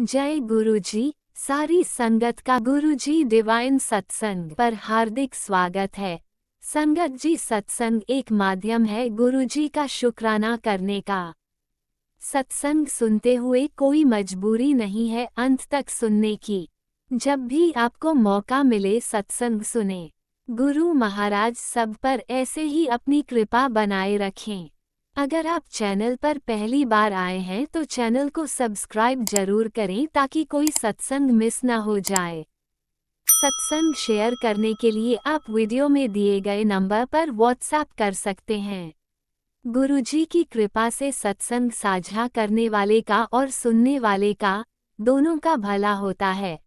जय गुरुजी। सारी संगत का गुरुजी डिवाइन सत्संग पर हार्दिक स्वागत है। संगत जी, सत्संग एक माध्यम है गुरुजी का शुक्राना करने का। सत्संग सुनते हुए कोई मजबूरी नहीं है अंत तक सुनने की। जब भी आपको मौका मिले सत्संग सुने। गुरु महाराज सब पर ऐसे ही अपनी कृपा बनाए रखें। अगर आप चैनल पर पहली बार आए हैं तो चैनल को सब्सक्राइब जरूर करें ताकि कोई सत्संग मिस ना हो जाए। सत्संग शेयर करने के लिए आप वीडियो में दिए गए नंबर पर व्हाट्सएप कर सकते हैं। गुरुजी की कृपा से सत्संग साझा करने वाले का और सुनने वाले का दोनों का भला होता है।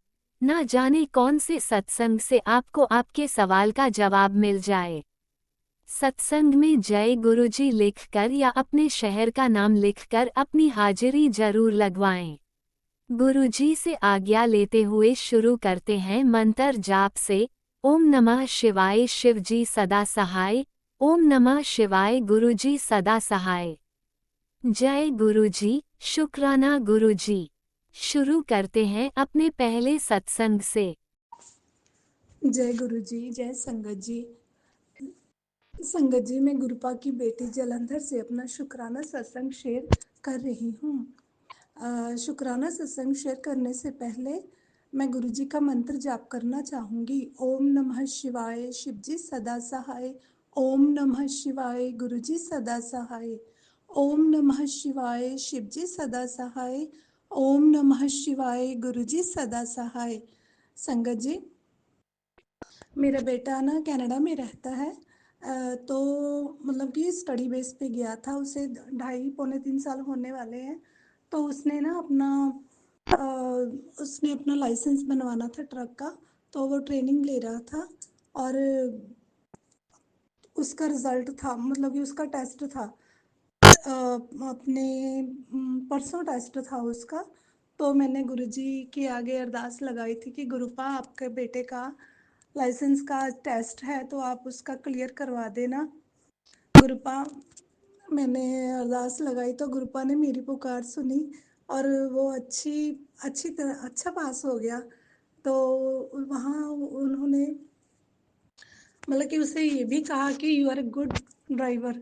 ना जाने कौन से सत्संग से आपको आपके सवाल का जवाब मिल जाए। सत्संग में जय गुरुजी लिखकर या अपने शहर का नाम लिखकर अपनी हाजिरी जरूर लगवाएं। गुरुजी से आज्ञा लेते हुए शुरू करते हैं मंत्र जाप से। ओम नमः शिवाय शिवजी सदा सहाय। ओम नमः शिवाय गुरुजी सदा सहाय। जय गुरुजी, शुक्राना गुरुजी। शुरू करते हैं अपने पहले सत्संग से। जय गुरु जी, जय संगत जी। संगत जी, मैं गुरुपा की बेटी जलंधर से अपना शुक्राना सत्संग शेयर कर रही हूँ। शुक्राना सत्संग शेयर करने से पहले मैं गुरु जी का मंत्र जाप करना चाहूँगी। ओम नमः शिवाय शिवजी सदा सहाय। ओम नमः शिवाय गुरु जी सदा सहाय। ओम नमः शिवाय शिवजी सदा सहाय। ओम नमः शिवाय गुरु जी सदा सहाय। संगत जी, मेरा बेटा ना कनाडा में रहता है। तो मतलब कि स्टडी बेस पे गया था। उसे 2.5 पौने 3 साल होने वाले हैं। तो उसने अपना लाइसेंस बनवाना था ट्रक का। तो वो ट्रेनिंग ले रहा था और उसका रिज़ल्ट था, मतलब कि उसका टेस्ट था। अपने परसों टेस्ट था उसका। तो मैंने गुरुजी के आगे अरदास लगाई थी कि गुरुपा, आपके बेटे का लाइसेंस का टेस्ट है तो आप उसका क्लियर करवा देना। गुरुपा, मैंने अरदास लगाई तो गुरुपा ने मेरी पुकार सुनी और वो अच्छी तरह अच्छा पास हो गया। तो वहाँ उन्होंने मतलब कि उसे ये भी कहा कि you are a good driver.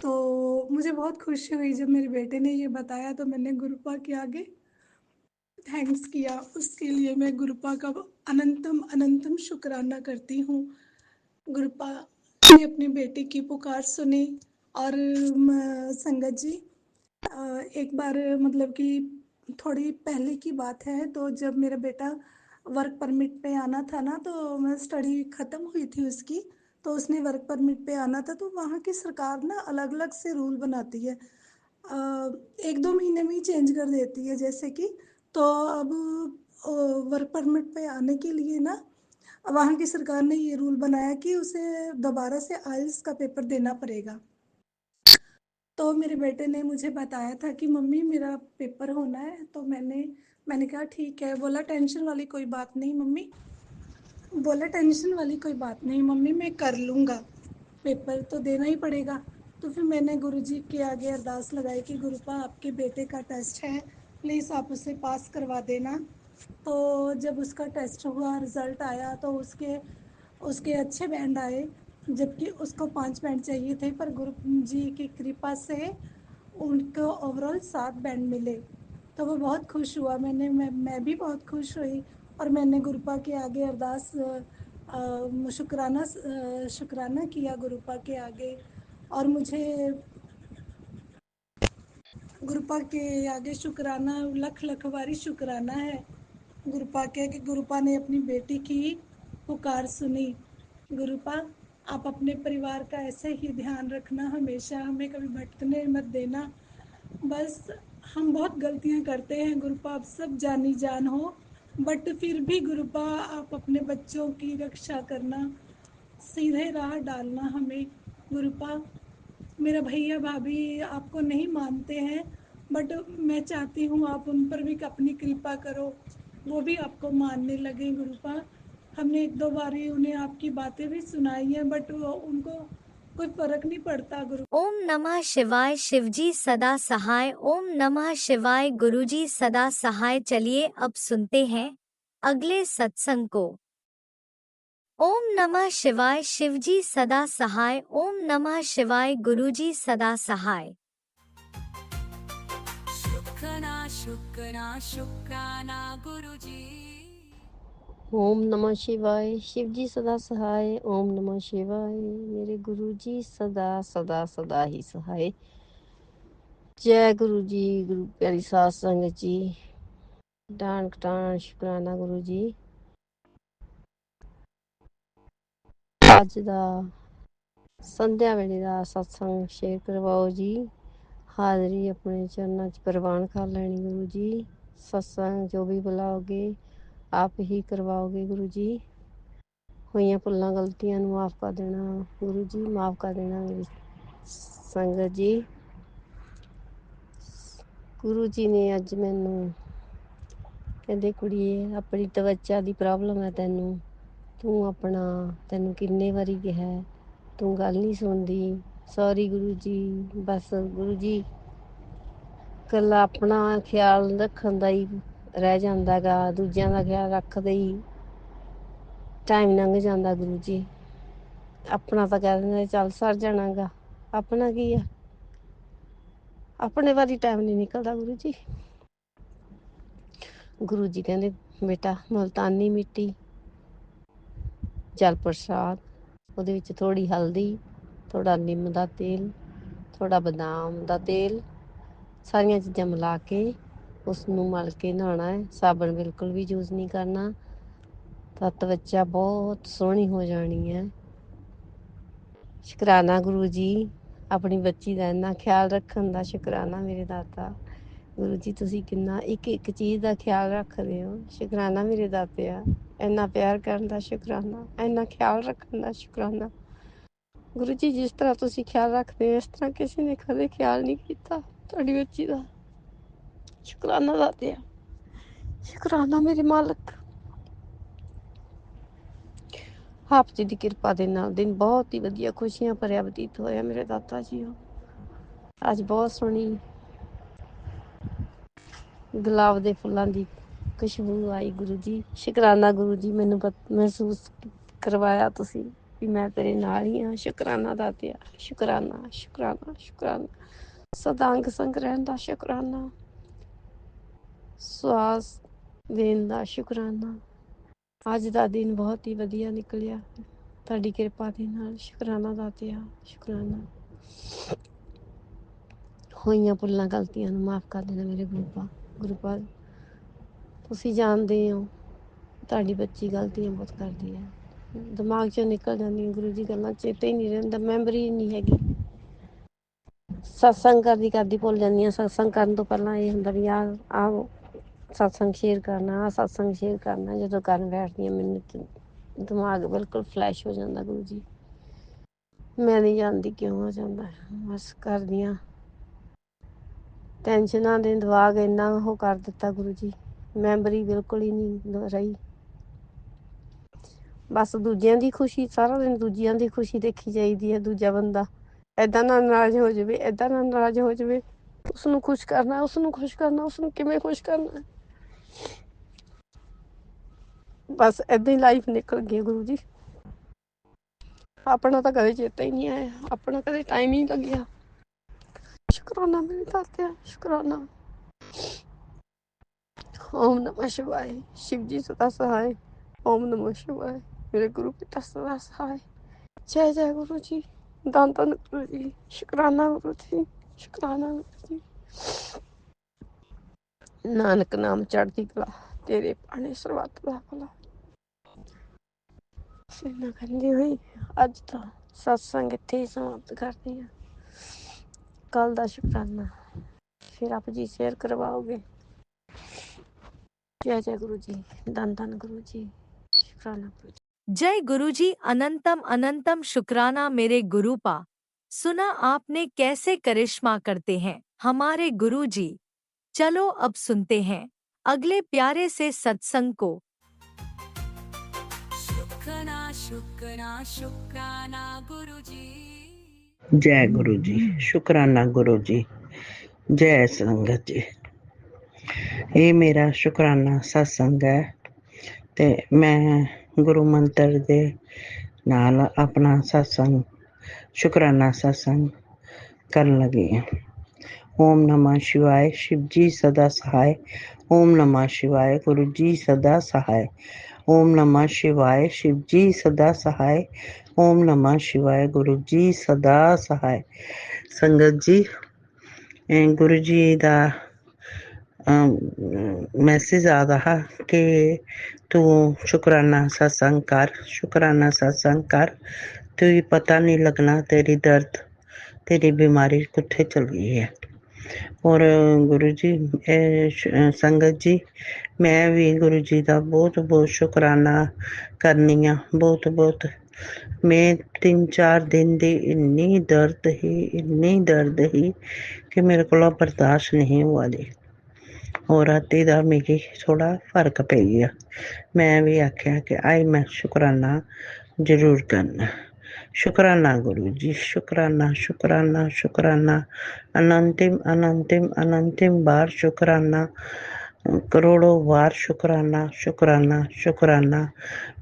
तो मुझे बहुत खुशी हुई जब मेरे बेटे ने ये बताया। तो मैंने गुरुपा के आगे थैंक्स किया। उसके लिए मैं गुरुपा का अनंतम अनंतम शुक्राना करती हूँ। गुरुपा ने अपनी बेटी की पुकार सुनी। और संगत जी, एक बार मतलब कि थोड़ी पहले की बात है, तो जब मेरा बेटा वर्क परमिट पे आना था ना, तो मैं स्टडी ख़त्म हुई थी उसकी। तो उसने वर्क परमिट पे आना था। तो वहाँ की सरकार ना अलग अलग से रूल बनाती है। 1-2 महीने में ही चेंज कर देती है जैसे कि। तो अब वर्क परमिट पे आने के लिए ना वहाँ की सरकार ने ये रूल बनाया कि उसे दोबारा से आइल्स का पेपर देना पड़ेगा। तो मेरे बेटे ने मुझे बताया था कि मम्मी मेरा पेपर होना है। तो मैंने कहा ठीक है। बोला टेंशन वाली कोई बात नहीं मम्मी, मैं कर लूँगा, पेपर तो देना ही पड़ेगा। तो फिर मैंने गुरुजी के आगे अरदास लगाई कि गुरुपा, आपके बेटे का टेस्ट है, प्लीज़ आप उसे पास करवा देना। तो जब उसका टेस्ट हुआ, रिज़ल्ट आया, तो उसके उसके अच्छे बैंड आए, जबकि उसको 5 बैंड चाहिए थे। पर गुरु जी की कृपा से उनको ओवरऑल 7 बैंड मिले। तो वो बहुत खुश हुआ। मैं भी बहुत खुश हुई। और मैंने गुरुपा के आगे अरदास शुक्राना किया गुरुपा के आगे। और मुझे गुरुपा के आगे शुक्राना लख लख बारी शुक्राना है गुरुपा के, कि गुरुपा ने अपनी बेटी की पुकार सुनी। गुरुपा, आप अपने परिवार का ऐसे ही ध्यान रखना, हमेशा हमें कभी भटकने मत देना। बस हम बहुत गलतियाँ करते हैं गुरुपा, आप सब जानी जान हो। बट फिर भी गुरुपा, आप अपने बच्चों की रक्षा करना, सीधे राह डालना हमें। गुरुपा, मेरा भैया भाभी आपको नहीं मानते हैं, बट मैं चाहती हूँ आप उन पर भी अपनी कृपा करो, वो भी आपको मानने लगे। गुरुपा, हमने 1-2 बार ही उन्हें आपकी बातें भी सुनाई हैं, बट वो उनको कोई फर्क नहीं पड़ता गुरु। ओम नमः शिवाय। शिवजी सदा सहाय। ओम नमः शिवाय। गुरुजी सदा सहाय। चलिए अब सुनते हैं अगले सत्संग को। ओम नमः शिवाय। शिवजी सदा सहाय। ओम नमः शिवाय। गुरुजी सदा सहाय। शुक्राना शुक्राना शुक्राना गुरुजी। ओम नमः शिवाय। शिव जी सदा सहाय। ओम नमः शिवाय। मेरे गुरु जी सदा सदा सदा ही सहाय। जय गुरु जी। गुरु प्यारी साध संगत जी, डांड कटान शुकराना गुरु जी। ਅੱਜ ਦਾ ਸੰਧਿਆ ਵੇਲੇ ਦਾ ਸਤਸੰਗ ਸ਼ੇਅਰ ਕਰਵਾਓ ਜੀ। ਹਾਜ਼ਰੀ ਆਪਣੇ ਚਰਨਾਂ 'ਚ ਪ੍ਰਵਾਨ ਕਰ ਲੈਣੀ ਗੁਰੂ ਜੀ। ਸਤਸੰਗ ਜੋ ਵੀ ਬੁਲਾਓਗੇ ਆਪ ਹੀ ਕਰਵਾਓਗੇ ਗੁਰੂ ਜੀ। ਹੋਈਆਂ ਭੁੱਲਾਂ ਗਲਤੀਆਂ ਨੂੰ ਮਾਫ ਕਰ ਦੇਣਾ ਗੁਰੂ ਜੀ, ਮਾਫ ਕਰ ਦੇਣਾ ਮੇਰੀ ਸੰਗਤ ਜੀ। ਗੁਰੂ ਜੀ ਨੇ ਅੱਜ ਮੈਨੂੰ ਕਹਿੰਦੇ, ਕੁੜੀਏ ਆਪਣੀ ਤਵੱਚਾ ਦੀ ਪ੍ਰੋਬਲਮ ਹੈ ਤੈਨੂੰ, ਤੈਨੂੰ ਕਿੰਨੇ ਵਾਰੀ ਕਿਹਾ ਤੂੰ ਗੱਲ ਨਹੀਂ ਸੁਣਦੀ। ਸੌਰੀ ਗੁਰੂ ਜੀ। ਬਸ ਗੁਰੂ ਜੀ ਇਕੱਲਾ ਆਪਣਾ ਖਿਆਲ ਰੱਖਣ ਦਾ ਹੀ ਰਹਿ ਜਾਂਦਾ ਗਾ, ਦੂਜਿਆਂ ਦਾ ਖਿਆਲ ਰੱਖਦੇ ਹੀ ਟਾਈਮ ਲੰਘ ਜਾਂਦਾ ਗੁਰੂ ਜੀ। ਆਪਣਾ ਤਾਂ ਕਹਿ ਦਿੰਦੇ ਚੱਲ ਸਰ ਜਾਣਾ ਗਾ, ਆਪਣਾ ਕੀ ਆ, ਆਪਣੇ ਵਾਰੀ ਟਾਈਮ ਨਹੀਂ ਨਿਕਲਦਾ ਗੁਰੂ ਜੀ। ਗੁਰੂ ਜੀ ਕਹਿੰਦੇ, ਬੇਟਾ ਮੁਲਤਾਨੀ ਮਿੱਟੀ, ਜਲ ਪ੍ਰਸ਼ਾਦ, ਉਹਦੇ ਵਿੱਚ ਥੋੜ੍ਹੀ ਹਲਦੀ, ਥੋੜ੍ਹਾ ਨਿੰਮ ਦਾ ਤੇਲ, ਥੋੜ੍ਹਾ ਬਦਾਮ ਦਾ ਤੇਲ, ਸਾਰੀਆਂ ਚੀਜ਼ਾਂ ਮਿਲਾ ਕੇ ਉਸ ਨੂੰ ਮਲ ਕੇ ਨਹਾਉਣਾ ਹੈ। ਸਾਬਣ ਬਿਲਕੁਲ ਵੀ ਯੂਜ਼ ਨਹੀਂ ਕਰਨਾ, ਤਾਂ ਤਵੱਚਾ ਬਹੁਤ ਸੋਹਣੀ ਹੋ ਜਾਣੀ ਹੈ। ਸ਼ੁਕਰਾਨਾ ਗੁਰੂ ਜੀ, ਆਪਣੀ ਬੱਚੀ ਦਾ ਇੰਨਾ ਖਿਆਲ ਰੱਖਣ ਦਾ ਸ਼ੁਕਰਾਨਾ ਮੇਰੇ ਦਾਤਾ। ਗੁਰੂ ਜੀ ਤੁਸੀਂ ਕਿੰਨਾ ਇੱਕ ਇੱਕ ਚੀਜ਼ ਦਾ ਖਿਆਲ ਰੱਖਦੇ ਹੋ, ਸ਼ੁਕਰਾਨਾ ਮੇਰੇ ਦਾਤਿਆ। ਇੰਨਾ ਪਿਆਰ ਕਰਨ ਦਾ ਸ਼ੁਕਰਾਨਾ, ਇੰਨਾ ਖਿਆਲ ਰੱਖਣ ਦਾ ਸ਼ੁਕਰਾਨਾ। ਗੁਰੂ ਜੀ ਜਿਸ ਤਰ੍ਹਾਂ ਤੁਸੀਂ ਖਿਆਲ ਰੱਖਦੇ ਹੋ ਇਸ ਤਰ੍ਹਾਂ ਕਿਸੇ ਨੇ ਕਦੇ ਖਿਆਲ ਨਹੀਂ ਕੀਤਾ ਤੁਹਾਡੀ ਬੱਚੀ ਦਾ। ਸ਼ੁਕਰਾਨਾ ਦਾਤਿਆ, ਸ਼ੁਕਰਾਨਾ ਮੇਰੇ ਮਾਲਕ। ਆਪ ਜੀ ਦੀ ਕਿਰਪਾ ਦੇ ਨਾਲ ਦਿਨ ਬਹੁਤ ਹੀ ਵਧੀਆ ਖੁਸ਼ੀਆਂ ਭਰਿਆ ਬਤੀਤ ਹੋਇਆ ਮੇਰੇ ਦਾਤਾ ਜੀ। ਅੱਜ ਬਹੁਤ ਸੋਹਣੀ ਗੁਲਾਬ ਦੇ ਫੁੱਲਾਂ ਦੀ ਖੁਸ਼ਬੂ ਆਈ ਗੁਰੂ ਜੀ। ਸ਼ੁਕਰਾਨਾ ਗੁਰੂ ਜੀ, ਮੈਨੂੰ ਮਹਿਸੂਸ ਕਰਵਾਇਆ ਤੁਸੀਂ ਵੀ ਮੈਂ ਤੇਰੇ ਨਾਲ ਹੀ ਹਾਂ। ਸ਼ੁਕਰਾਨਾ ਦਾਤਿਆ, ਸ਼ੁਕਰਾਨਾ ਸ਼ੁਕਰਾਨਾ ਸ਼ੁਕਰਾਨਾ। ਸਦਾ ਅੰਗ ਸੰਗ ਰਹਿਣ ਦਾ ਸ਼ੁਕਰਾਨਾ, ਸਵਾਸ ਦੇਣ ਦਾ ਸ਼ੁਕਰਾਨਾ। ਅੱਜ ਦਾ ਦਿਨ ਬਹੁਤ ਹੀ ਵਧੀਆ ਨਿਕਲਿਆ ਤੁਹਾਡੀ ਕਿਰਪਾ ਦੇ ਨਾਲ। ਸ਼ੁਕਰਾਨਾ ਦਾਤਿਆ, ਸ਼ੁਕਰਾਨਾ। ਹੋਈਆਂ ਭੁੱਲਾਂ ਗਲਤੀਆਂ ਨੂੰ ਮਾਫ ਕਰ ਦੇਣਾ ਮੇਰੇ ਗੁਰੂ ਪਾਦ। ਤੁਸੀਂ ਜਾਣਦੇ ਹੋ ਤੁਹਾਡੀ ਬੱਚੀ ਗਲਤੀਆਂ ਬਹੁਤ ਕਰਦੀ ਹੈ, ਦਿਮਾਗ 'ਚੋਂ ਨਿਕਲ ਜਾਂਦੀਆਂ ਗੁਰੂ ਜੀ ਗੱਲਾਂ, ਚੇਤੇ ਹੀ ਨਹੀਂ ਰਹਿੰਦਾ, ਮੈਮਰੀ ਨਹੀਂ ਹੈਗੀ। ਸਤਸੰਗ ਕਰਦੀ ਭੁੱਲ ਜਾਂਦੀਆਂ। ਸਤਸੰਗ ਕਰਨ ਤੋਂ ਪਹਿਲਾਂ ਇਹ ਹੁੰਦਾ ਵੀ ਆਹ ਸਤਸੰਗ ਸ਼ੇਅਰ ਕਰਨਾ, ਆਹ ਸਤਸੰਗ ਸ਼ੇਅਰ ਕਰਨਾ। ਜਦੋਂ ਕਰਨ ਬੈਠਦੀਆਂ ਮੈਨੂੰ ਦਿਮਾਗ ਬਿਲਕੁਲ ਫਲੈਸ਼ ਹੋ ਜਾਂਦਾ ਗੁਰੂ ਜੀ। ਮੈਂ ਨਹੀਂ ਜਾਣਦੀ ਕਿਉਂ ਹੋ ਜਾਂਦਾ, ਬਸ ਕਰਦੀਆਂ ਟੈਨਸ਼ਨਾਂ ਦੇ ਦਿਮਾਗ ਇੰਨਾ ਉਹ ਕਰ ਦਿੱਤਾ ਗੁਰੂ ਜੀ, ਮੈਮਰੀ ਬਿਲਕੁਲ ਹੀ ਨਹੀਂ ਰਹੀ। ਬਸ ਦੂਜਿਆਂ ਦੀ ਖੁਸ਼ੀ, ਸਾਰਾ ਦਿਨ ਦੂਜਿਆਂ ਦੀ ਖੁਸ਼ੀ ਦੇਖੀ ਜਾਈਦੀ ਹੈ। ਦੂਜਾ ਬੰਦਾ ਇੱਦਾਂ ਨਾਲ ਨਾਰਾਜ਼ ਹੋ ਜਾਵੇ, ਇੱਦਾਂ ਨਾਲ ਨਾਰਾਜ਼ ਹੋ ਜਾਵੇ, ਉਸਨੂੰ ਖੁਸ਼ ਕਰਨਾ, ਉਸਨੂੰ ਖੁਸ਼ ਕਰਨਾ, ਉਸਨੂੰ ਕਿਵੇਂ ਖੁਸ਼ ਕਰਨਾ। ਬਸ ਇੱਦਾਂ ਹੀ ਲਾਈਫ ਨਿਕਲ ਗਈ ਗੁਰੂ ਜੀ। ਆਪਣਾ ਤਾਂ ਕਦੇ ਚੇਤਾ ਹੀ ਨਹੀਂ ਆਇਆ, ਆਪਣਾ ਕਦੇ ਟਾਈਮ ਹੀ ਨਹੀਂ ਲੱਗਿਆ। ਸ਼ੁਕਰਾਨਾ ਮੇਰੇ ਦਾਤਿਆ, ਸ਼ੁਕਰਾਨਾ। ਓਮ ਨਮः शिवाय। शिव जी सदा सहाय। ओम नमः शिवाय। मेरे गुरु पिता सदा सहाय। जय जय गुरु जी, धन धन गुरु जी। शुकराना गुरु जी, शुकराना गुरु जी। नानक नाम चढ़ती कला, तेरे पाने ਸਰਬੱਤ ਦਾ ਭਲਾ। ਇੰਨਾ ਕਹਿੰਦੀ ਹੋਈ ਅੱਜ ਦਾ ਸਤਸੰਗ ਇੱਥੇ ਹੀ ਸਮਾਪਤ ਕਰਦੇ ਹਾਂ। ਕੱਲ ਦਾ ਸ਼ੁਕਰਾਨਾ ਫਿਰ ਆਪ ਜੀ ਸ਼ੇਅਰ ਕਰਵਾਓਗੇ। जय जय गुरु जी, धन धन गुरु जी, शुक्राना गुरु जी। जय गुरुजी, अनंतम अनंतम शुक्राना मेरे गुरुपा। सुना आपने कैसे करिश्मा करते हैं हमारे गुरुजी। चलो अब सुनते हैं अगले प्यारे से सत्संग को। शुक्राना शुक्राना शुक्राना गुरुजी। जय गुरु जी। शुकराना गुरु जी। जय संगत जी। ਇਹ ਮੇਰਾ ਸ਼ੁਕਰਾਨਾ ਸਤਸੰਗ ਹੈ ਤੇ ਮੈਂ ਗੁਰੂ ਮੰਤਰ ਦੇ ਨਾਲ ਆਪਣਾ ਸਤਸੰਗ ਸ਼ੁਕਰਾਨਾ ਸਤਸੰਗ ਕਰਨ ਲੱਗੀ ਹਾਂ। ਓਮ ਨਮः शिवाय। शिव जी सदा सहाय। ओम नमः शिवाय। गुरु जी सदा सहाय। ओम नमः शिवाय। शिव जी सदा सहाय। ओम नमः शिवाय। गुरु जी सदा सहाय। संगत जी, गुरु जी ਦਾ मैसेज आ रहा कि तू शुकराना सत्संग कर, शुकराना सत्संग कर, तुझे पता नहीं लगना तेरी दर्द तेरी बीमारी कित्थे चल गई है। और गुरु जी संगत जी, मैं भी गुरु जी का बहुत बहुत शुकराना करनी हाँ। बहुत बहुत मैं 3-4 दिन दी इन्नी दर्द ही कि मेरे को बर्दाश्त नहीं हुआ दी। और राती दा मिगी थोड़ा फर्क पै गया। मैं भी आख्या कि आई मैं शुकराना जरूर करना। शुकराना गुरु जी, शुकराना शुकराना शुकराना, अनंतिम अनंतिम अनंतिम बार शुकराना, करोड़ों बार शुकराना शुकराना शुकराना।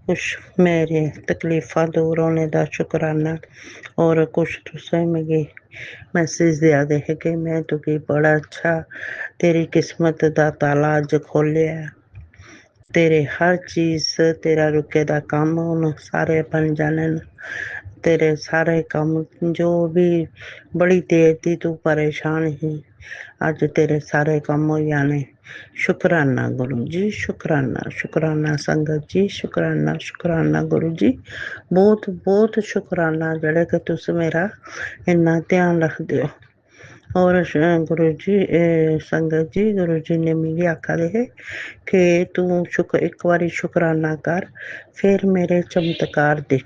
कुछ मेरे तकलीफा दूर होने का शुकराना। और कुछ तुसें मिगी मैसेज दिया दे कि मैं तुकी बड़ा अच्छा तेरी किस्मत दा ताला अज खोलिया। तेरे हर चीज तेरा रुके दा कम हुण सारे बन जाने। तेरे सारे कम जो भी बड़ी देर दी तू परेशान ही, अज तेरे सारे कम हो जाने। शुकराना गुरु जी, शुकराना शुकराना संगत जी, शुकराना शुकराना गुरु जी। बहुत बहुत शुकराना जेह्ड़े कि तुस मेरा इन्ना ध्यान रखदे हो। और गुरु जी संगत जी, गुरु जी ने मिगी आखा दे हे कि तू एक बारी शुकराना कर, फिर मेरे चमत्कार दिख,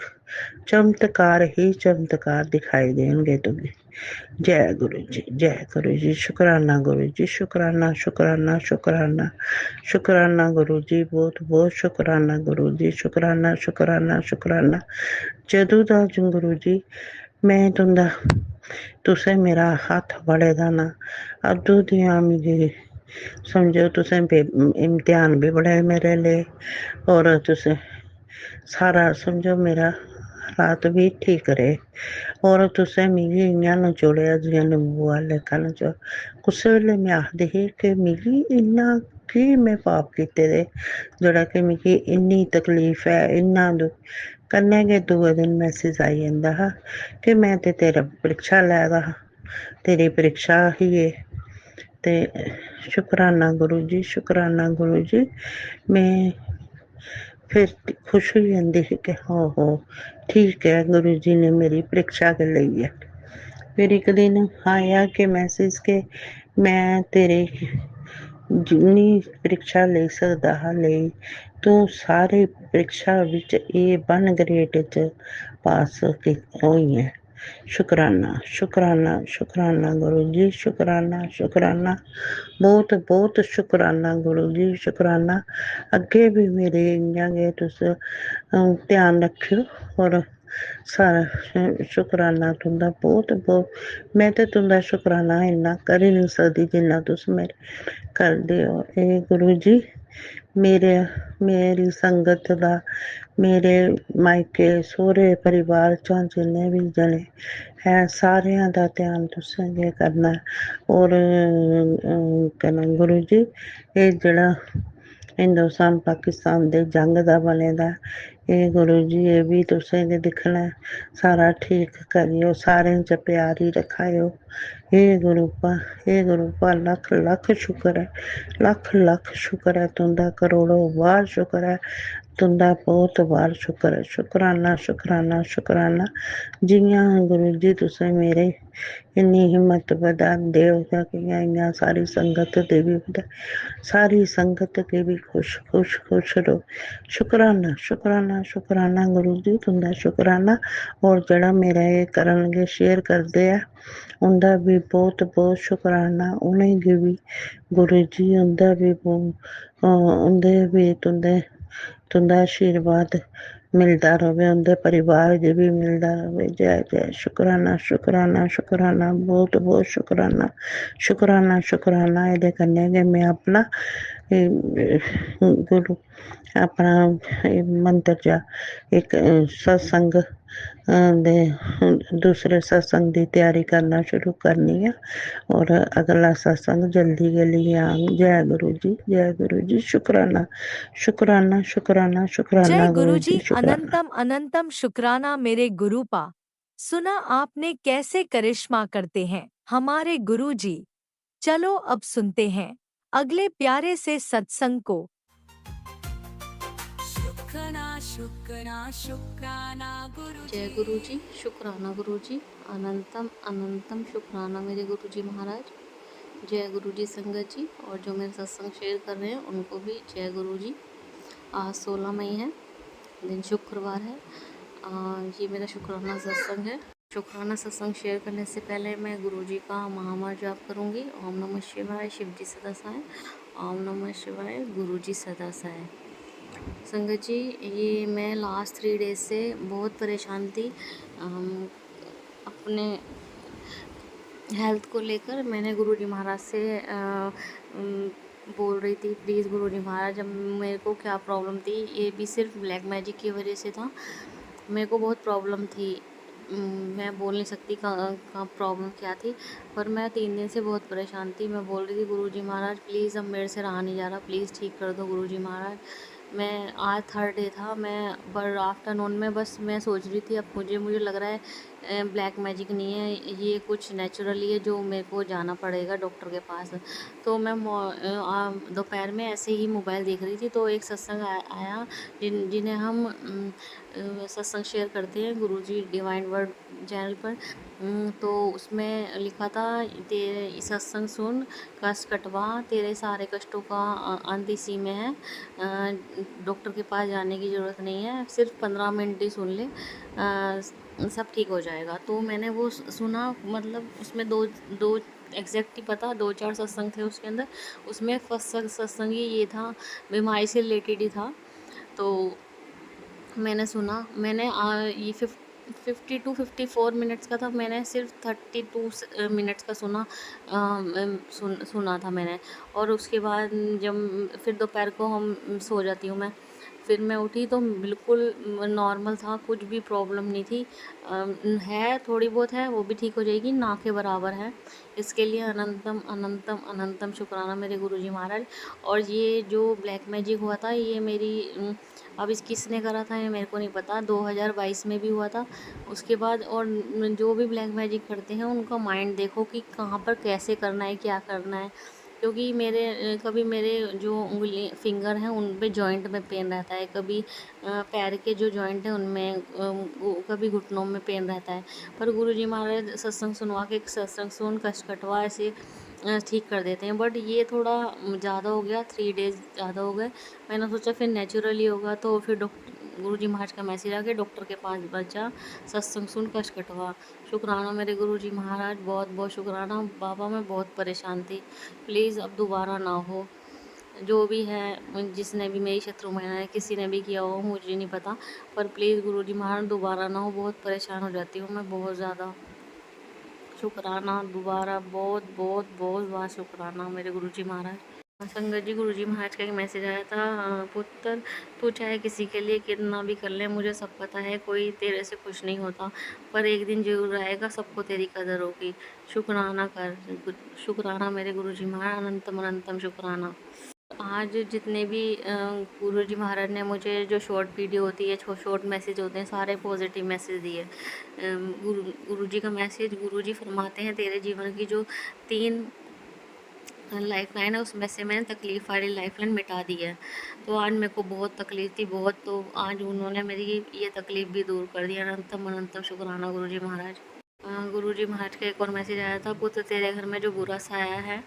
चमत्कार ही चमत्कार दिखाई देंगे तुम्हें। जय गुरु जी, जय गुरु जी। शुकराना गुरु जी, शुकराना शुकराना शुकराना शुकराना गुरु जी। बहुत बहुत शुकराना गुरु जी, शुकराना शुकराना शुकराना। जदों दा गुरु जी मैं तुंदा तुसें मेरा हत्थ बड़े दा ना, अदू दियां मिगी समझो तुसें इम्तिहान भी बड़े मेरे लिए। और तुसें सारा समझो मेरा रात भी ठीक रहे। और तुसें मिगी इ'यां नचोड़ेआ जियां निंबू आह्ला लेखा नचोड़ेआ। कुसै वेल्ले मैं आखदी ही कि मिगी इन्ना की मैं पाप कीते दे जेह्ड़ा कि मिगी इन्नी तकलीफ है, इन्ना दुख। कन्नै गै दूए दिन मैसेज आई जंदा हा कि मैं ते तेरा परीक्षा लै दा हा, तेरी परीक्षा ही एह्। ते शुकराना गुरु जी, शुकराना गुरु जी। मैं फिर खुश होई जंदी ही कि हो ठीक है, गुरु जी ने मेरी परीक्षा के ਲਈ है। फिर एक दिन आया कि मैसेज के मैं तेरे जिन्नी परीक्षा ले सकदा हा लेई, तू सारे परीक्षा विच A1 ग्रेड च पास होई है। शुकराना शुकराना शुकराना गुरु जी, शुकराना शुकराना। बहुत बहुत शुकराना गुरु जी, शुकराना। अगे भी मेरे इ'यां गै तुस ध्यान रखेओ। और सारा शुकराना तुंदा बहुत बहुत। मैं ते तुंदा शुकराना इन्ना करी नहीं सकदी जिन्ना तुस मेरे करदे हो। ए गुरु जी मेरी संगत दा, मेरे मायके सोहरे परिवार चा जिन्ने भी जने है सारेयां दा ध्यान तुसें गै करना। और कन्नै गुरु जी एह् जेह्ड़ा हिंदुस्तान पाकिस्तान दे जंग दा बने दा, एह् गुरु जी एह् भी तुसें गै दिक्खना ऐ। सारा ठीक करियो, सारें च प्यार ही रखायो। हे गुरुपा लख लख शुकर है, लख लख शुकर है तुंदा, करोड़ों बार शुकर है तुंदा, बहुत बार शुकर है। शुकराना शुकराना शुकराना। जियां गुरु जी तुसें मेरे इन्नी हिम्मत बधा देओ कि इ'यां सारी संगत दे भी बधा, सारी संगत के भी खुश खुश खुश रहो। शुकराना शुकराना शुकराना गुरु जी तुंदा, शुकराना। और जेह्ड़ा मेरा एह् करनगे शेयर करदे ऐ उंदा भी बहुत बहुत शुकराना। उ'नेंगी भी गुरु जी उंदा भी तुंदा आशीर्वाद मिलता रहे, उनके परिवार जे भी मिलता रहे। जय जय शुकराना शुकराना शुकराना, बहुत बहुत शुकराना शुकराना शुकराना। ये कन्ने कि मैं अपना गुरु अपना मंत्र जा एक सत्संग दे दूसरे सत्संग की तैयारी करना शुरू करनी है और अगला सत्संग जल्दी के लिए आ। जय गुरु जी, जय गुरु जी। शुकराना शुकराना शुकराना शुकराना जय गुरु गुरु जी, जी, शुकराना। अनंतम अनंतम शुक्राना मेरे गुरुपा। सुना आपने कैसे करिश्मा करते हैं हमारे गुरु जी। चलो अब सुनते हैं अगले प्यारे से सत्संग को। शुक्राना शुक्राना शुक्राना जय गुरु जी, शुक्राना गुरु जी, अनंतम अनंतम शुक्राना मेरे गुरु जी महाराज। जय गुरु जी संगत जी, और जो मेरे सत्संग शेयर कर रहे हैं उनको भी जय गुरु जी। आज 16 मई है, दिन शुक्रवार है। ये मेरा शुक्राना सत्संग है। शुक्राना सत्संग शेयर करने से पहले मैं गुरु जी का महामंत्र जाप करूँगी। ओम नमः शिवाय, शिव जी सदा सहाय। ओम नमः शिवाय, गुरु जी सदा सहाय। संगत जी, ये मैं लास्ट 3 डेज से बहुत परेशान थी अपने हेल्थ को लेकर। मैंने गुरुजी महाराज से बोल रही थी, प्लीज़ गुरुजी महाराज, अब मेरे को क्या प्रॉब्लम थी, ये भी सिर्फ ब्लैक मैजिक की वजह से था। मेरे को बहुत प्रॉब्लम थी, मैं बोल नहीं सकती कहाँ प्रॉब्लम क्या थी, पर मैं 3 दिन से बहुत परेशान थी। मैं बोल रही थी गुरुजी महाराज प्लीज़ अब मेरे से रहा नहीं जा रहा, प्लीज़ ठीक कर दो गुरुजी महाराज। मैं आज 3rd डे था, मैं पर आफ्टरनून में बस मैं सोच रही थी अब मुझे लग रहा है ब्लैक मैजिक नहीं है, ये कुछ नेचुरली है जो मेरे को जाना पड़ेगा डॉक्टर के पास। तो मैं दोपहर में ऐसे ही मोबाइल देख रही थी, तो एक सत्संग आया जिन्हें हम सत्संग शेयर करते हैं गुरुजी डिवाइन वर्ड चैनल पर। तो उसमें लिखा था तेरे सत्संग सुन, कष्ट कटवा, तेरे सारे कष्टों का अंत इसी में है, डॉक्टर के पास जाने की ज़रूरत नहीं है, सिर्फ 15 मिनट ही सुन ले, सब ठीक हो जाएगा। तो मैंने वो सुना, मतलब उसमें दो एग्जैक्ट ही पता 2-4 सत्संग थे उसके अंदर। उसमें फर्स्ट सत्संग ही ये था, बीमारी से रिलेटेड ही था। तो मैंने सुना, मैंने ये 52-54 मिनट्स का था, मैंने सिर्फ 32 मिनट्स का सुना था मैंने। और उसके बाद जब फिर दोपहर को हम सो जाती हूँ मैं, फिर मैं उठी तो बिल्कुल नॉर्मल था, कुछ भी प्रॉब्लम नहीं थी। है थोड़ी बहुत है, वो भी ठीक हो जाएगी, ना के बराबर है। इसके लिए अनंतम अनंतम अनंतम शुक्राना मेरे गुरुजी महाराज। और ये जो ब्लैक मैजिक हुआ था, ये मेरी अब इस किसने करा था ये मेरे को नहीं पता, 2022 में भी हुआ था। उसके बाद और जो भी ब्लैक मैजिक करते हैं उनका माइंड देखो कि कहाँ पर कैसे करना है, क्या करना है। क्योंकि कभी मेरे जो उंगली फिंगर हैं उन पे जॉइंट में पेन रहता है, कभी पैर के जो जॉइंट हैं उनमें, कभी घुटनों में पेन रहता है। पर गुरुजी महाराज सत्संग सुनवा के सत्संग सुन कष्ट कटवा ऐसे ठीक कर देते हैं। बट ये थोड़ा ज़्यादा हो गया, 3 डेज़ ज़्यादा हो गए। मैंने सोचा फिर नेचुरली होगा, तो फिर गुरुजी महाराज का मैसेज आ गया, डॉक्टर के पास बचा, सत्संग सुन कष्ट कटवा। शुक्राना मेरे गुरुजी महाराज, बहुत बहुत शुक्राना। बाबा मैं बहुत परेशान थी, प्लीज़ अब दोबारा ना हो। जो भी है, जिसने भी मेरी शत्रु बनाया, किसी ने भी किया हो मुझे नहीं पता, पर प्लीज़ गुरुजी महाराज दोबारा ना हो, बहुत परेशान हो जाती हूँ मैं बहुत ज़्यादा। शुक्राना दोबारा, बहुत बहुत बहुत बार शुक्राना मेरे गुरुजी महाराज। संगत जी, गुरुजी महाराज का एक मैसेज आया था, पुत्र तू चाहे किसी के लिए कितना भी कर ले, मुझे सब पता है, कोई तेरे से खुश नहीं होता, पर एक दिन जरूर आएगा सबको तेरी कदर होगी, शुक्राना कर। शुक्राना मेरे गुरुजी महाराज, अनंतम अनंतम शुक्राना। आज जितने भी गुरुजी महाराज ने मुझे जो शॉर्ट वीडियो होती है, शॉर्ट मैसेज होते हैं, सारे पॉजिटिव मैसेज दिए। गुरुजी का मैसेज, गुरुजी फरमाते हैं तेरे जीवन की जो 3 लाइफ लाइन है उसमें से मैंने तकलीफ़ वाली लाइफ लाइन मिटा दी है। तो आज मेरे को बहुत तकलीफ़ थी, बहुत, तो आज उन्होंने मेरी ये तकलीफ़ भी दूर कर दी। अनंतम अनंतम शुक्राना गुरुजी महाराज। गुरुजी महाराज का एक और मैसेज आया था, पुत्र तेरे घर में जो बुरा साया है,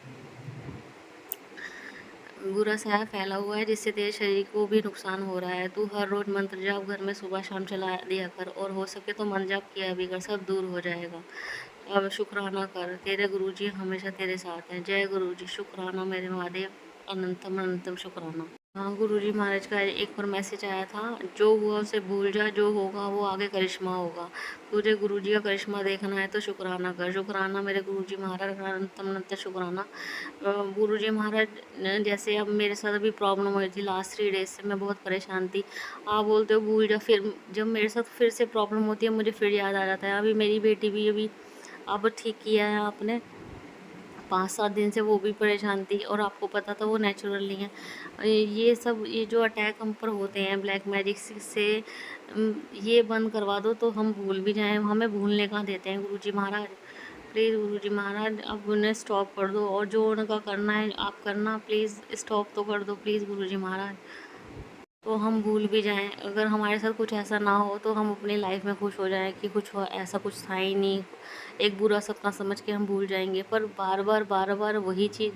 बुरा साया फैला हुआ है, जिससे तेरे शरीर को भी नुकसान हो रहा है। तू हर रोज़ मंत्र जाप घर में सुबह शाम चला दिया कर, और हो सके तो मन जाप किया भी कर, सब दूर हो जाएगा। अब शुक्राना कर, तेरे गुरुजी हमेशा तेरे साथ हैं। जय गुरुजी, शुक्राना मेरे महादेव, अनंतम अनंतम शुक्राना। हाँ, गुरुजी महाराज का एक और मैसेज आया था, जो हुआ उसे भूल जा, जो होगा वो आगे करिश्मा होगा। तुझे गुरुजी का करिश्मा देखना है तो शुक्राना कर। शुक्राना मेरे गुरुजी महाराज का अनंत अनंत शुक्राना। गुरुजी महाराज जैसे अब मेरे साथ अभी प्रॉब्लम हुई थी लास्ट 3 डेज से, मैं बहुत परेशान थी। आप बोलते हो भूल जा, फिर जब मेरे साथ फिर से प्रॉब्लम होती है मुझे फिर याद आ जाता है। अभी मेरी बेटी भी अभी अब ठीक किया है आपने, 5-7 दिन से वो भी परेशान थी और आपको पता था वो नेचुरल नहीं है। ये सब ये जो अटैक हम पर होते हैं ब्लैक मैजिक से, ये बंद करवा दो तो हम भूल भी जाएं, हमें भूलने का देते हैं गुरुजी महाराज। प्लीज़ गुरुजी महाराज अब उन्हें स्टॉप कर दो, और जो उनका करना है आप करना, प्लीज़ स्टॉप तो कर दो प्लीज़ गुरुजी महाराज। तो हम भूल भी जाएं, अगर हमारे साथ कुछ ऐसा ना हो तो हम अपनी लाइफ में खुश हो जाएं कि कुछ ऐसा कुछ था ही नहीं, एक बुरा सपना समझ के हम भूल जाएंगे। पर बार बार वही चीज़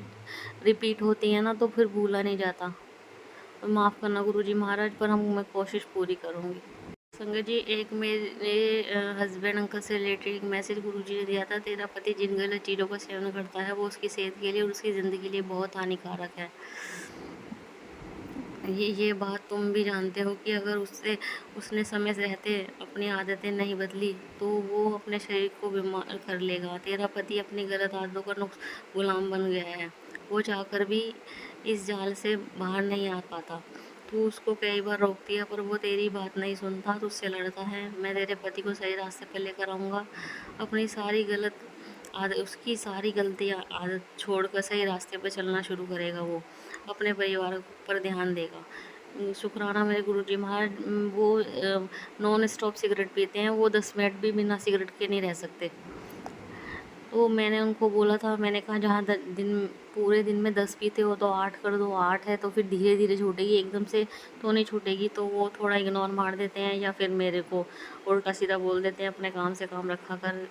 रिपीट होती है ना, तो फिर भूला नहीं जाता। तो माफ़ करना गुरुजी महाराज, पर मैं कोशिश पूरी करूँगी। संगत जी, एक मेरे हस्बैंड अंकल से रिलेटेड एक मैसेज गुरुजी ने दिया था, तेरा पति जिन गलत चीज़ों का सेवन करता है वो उसकी सेहत के लिए और उसकी ज़िंदगी के लिए बहुत हानिकारक है। ये बात तुम भी जानते हो कि अगर उसने समय से रहते अपनी आदतें नहीं बदली तो वो अपने शरीर को बीमार कर लेगा। तेरा पति अपनी गलत आदतों का गुलाम बन गया है, वो चाहकर भी इस जाल से बाहर नहीं आ पाता। तू उसको कई बार रोकती है पर वो तेरी बात नहीं सुनता, तो उससे लड़ता है। मैं तेरे पति को सही रास्ते पर लेकर आऊँगा, अपनी सारी गलत आदत, उसकी सारी गलतियाँ आदत छोड़कर सही रास्ते पर चलना शुरू करेगा। वो अपने परिवार पर ध्यान देगा। शुक्राना मेरे गुरुजी महाराज। वो नॉन स्टॉप सिगरेट पीते हैं, वो 10 मिनट भी बिना सिगरेट के नहीं रह सकते। तो मैंने उनको बोला था, मैंने कहा जहाँ पूरे दिन में 10 पीते हो तो 8 कर दो, 8 है तो फिर धीरे धीरे छूटेगी, एकदम से तो नहीं छूटेगी। तो वो थोड़ा इग्नोर मार देते हैं या फिर मेरे को उल्टा सीधा बोल देते हैं, अपने काम से काम रखा कर।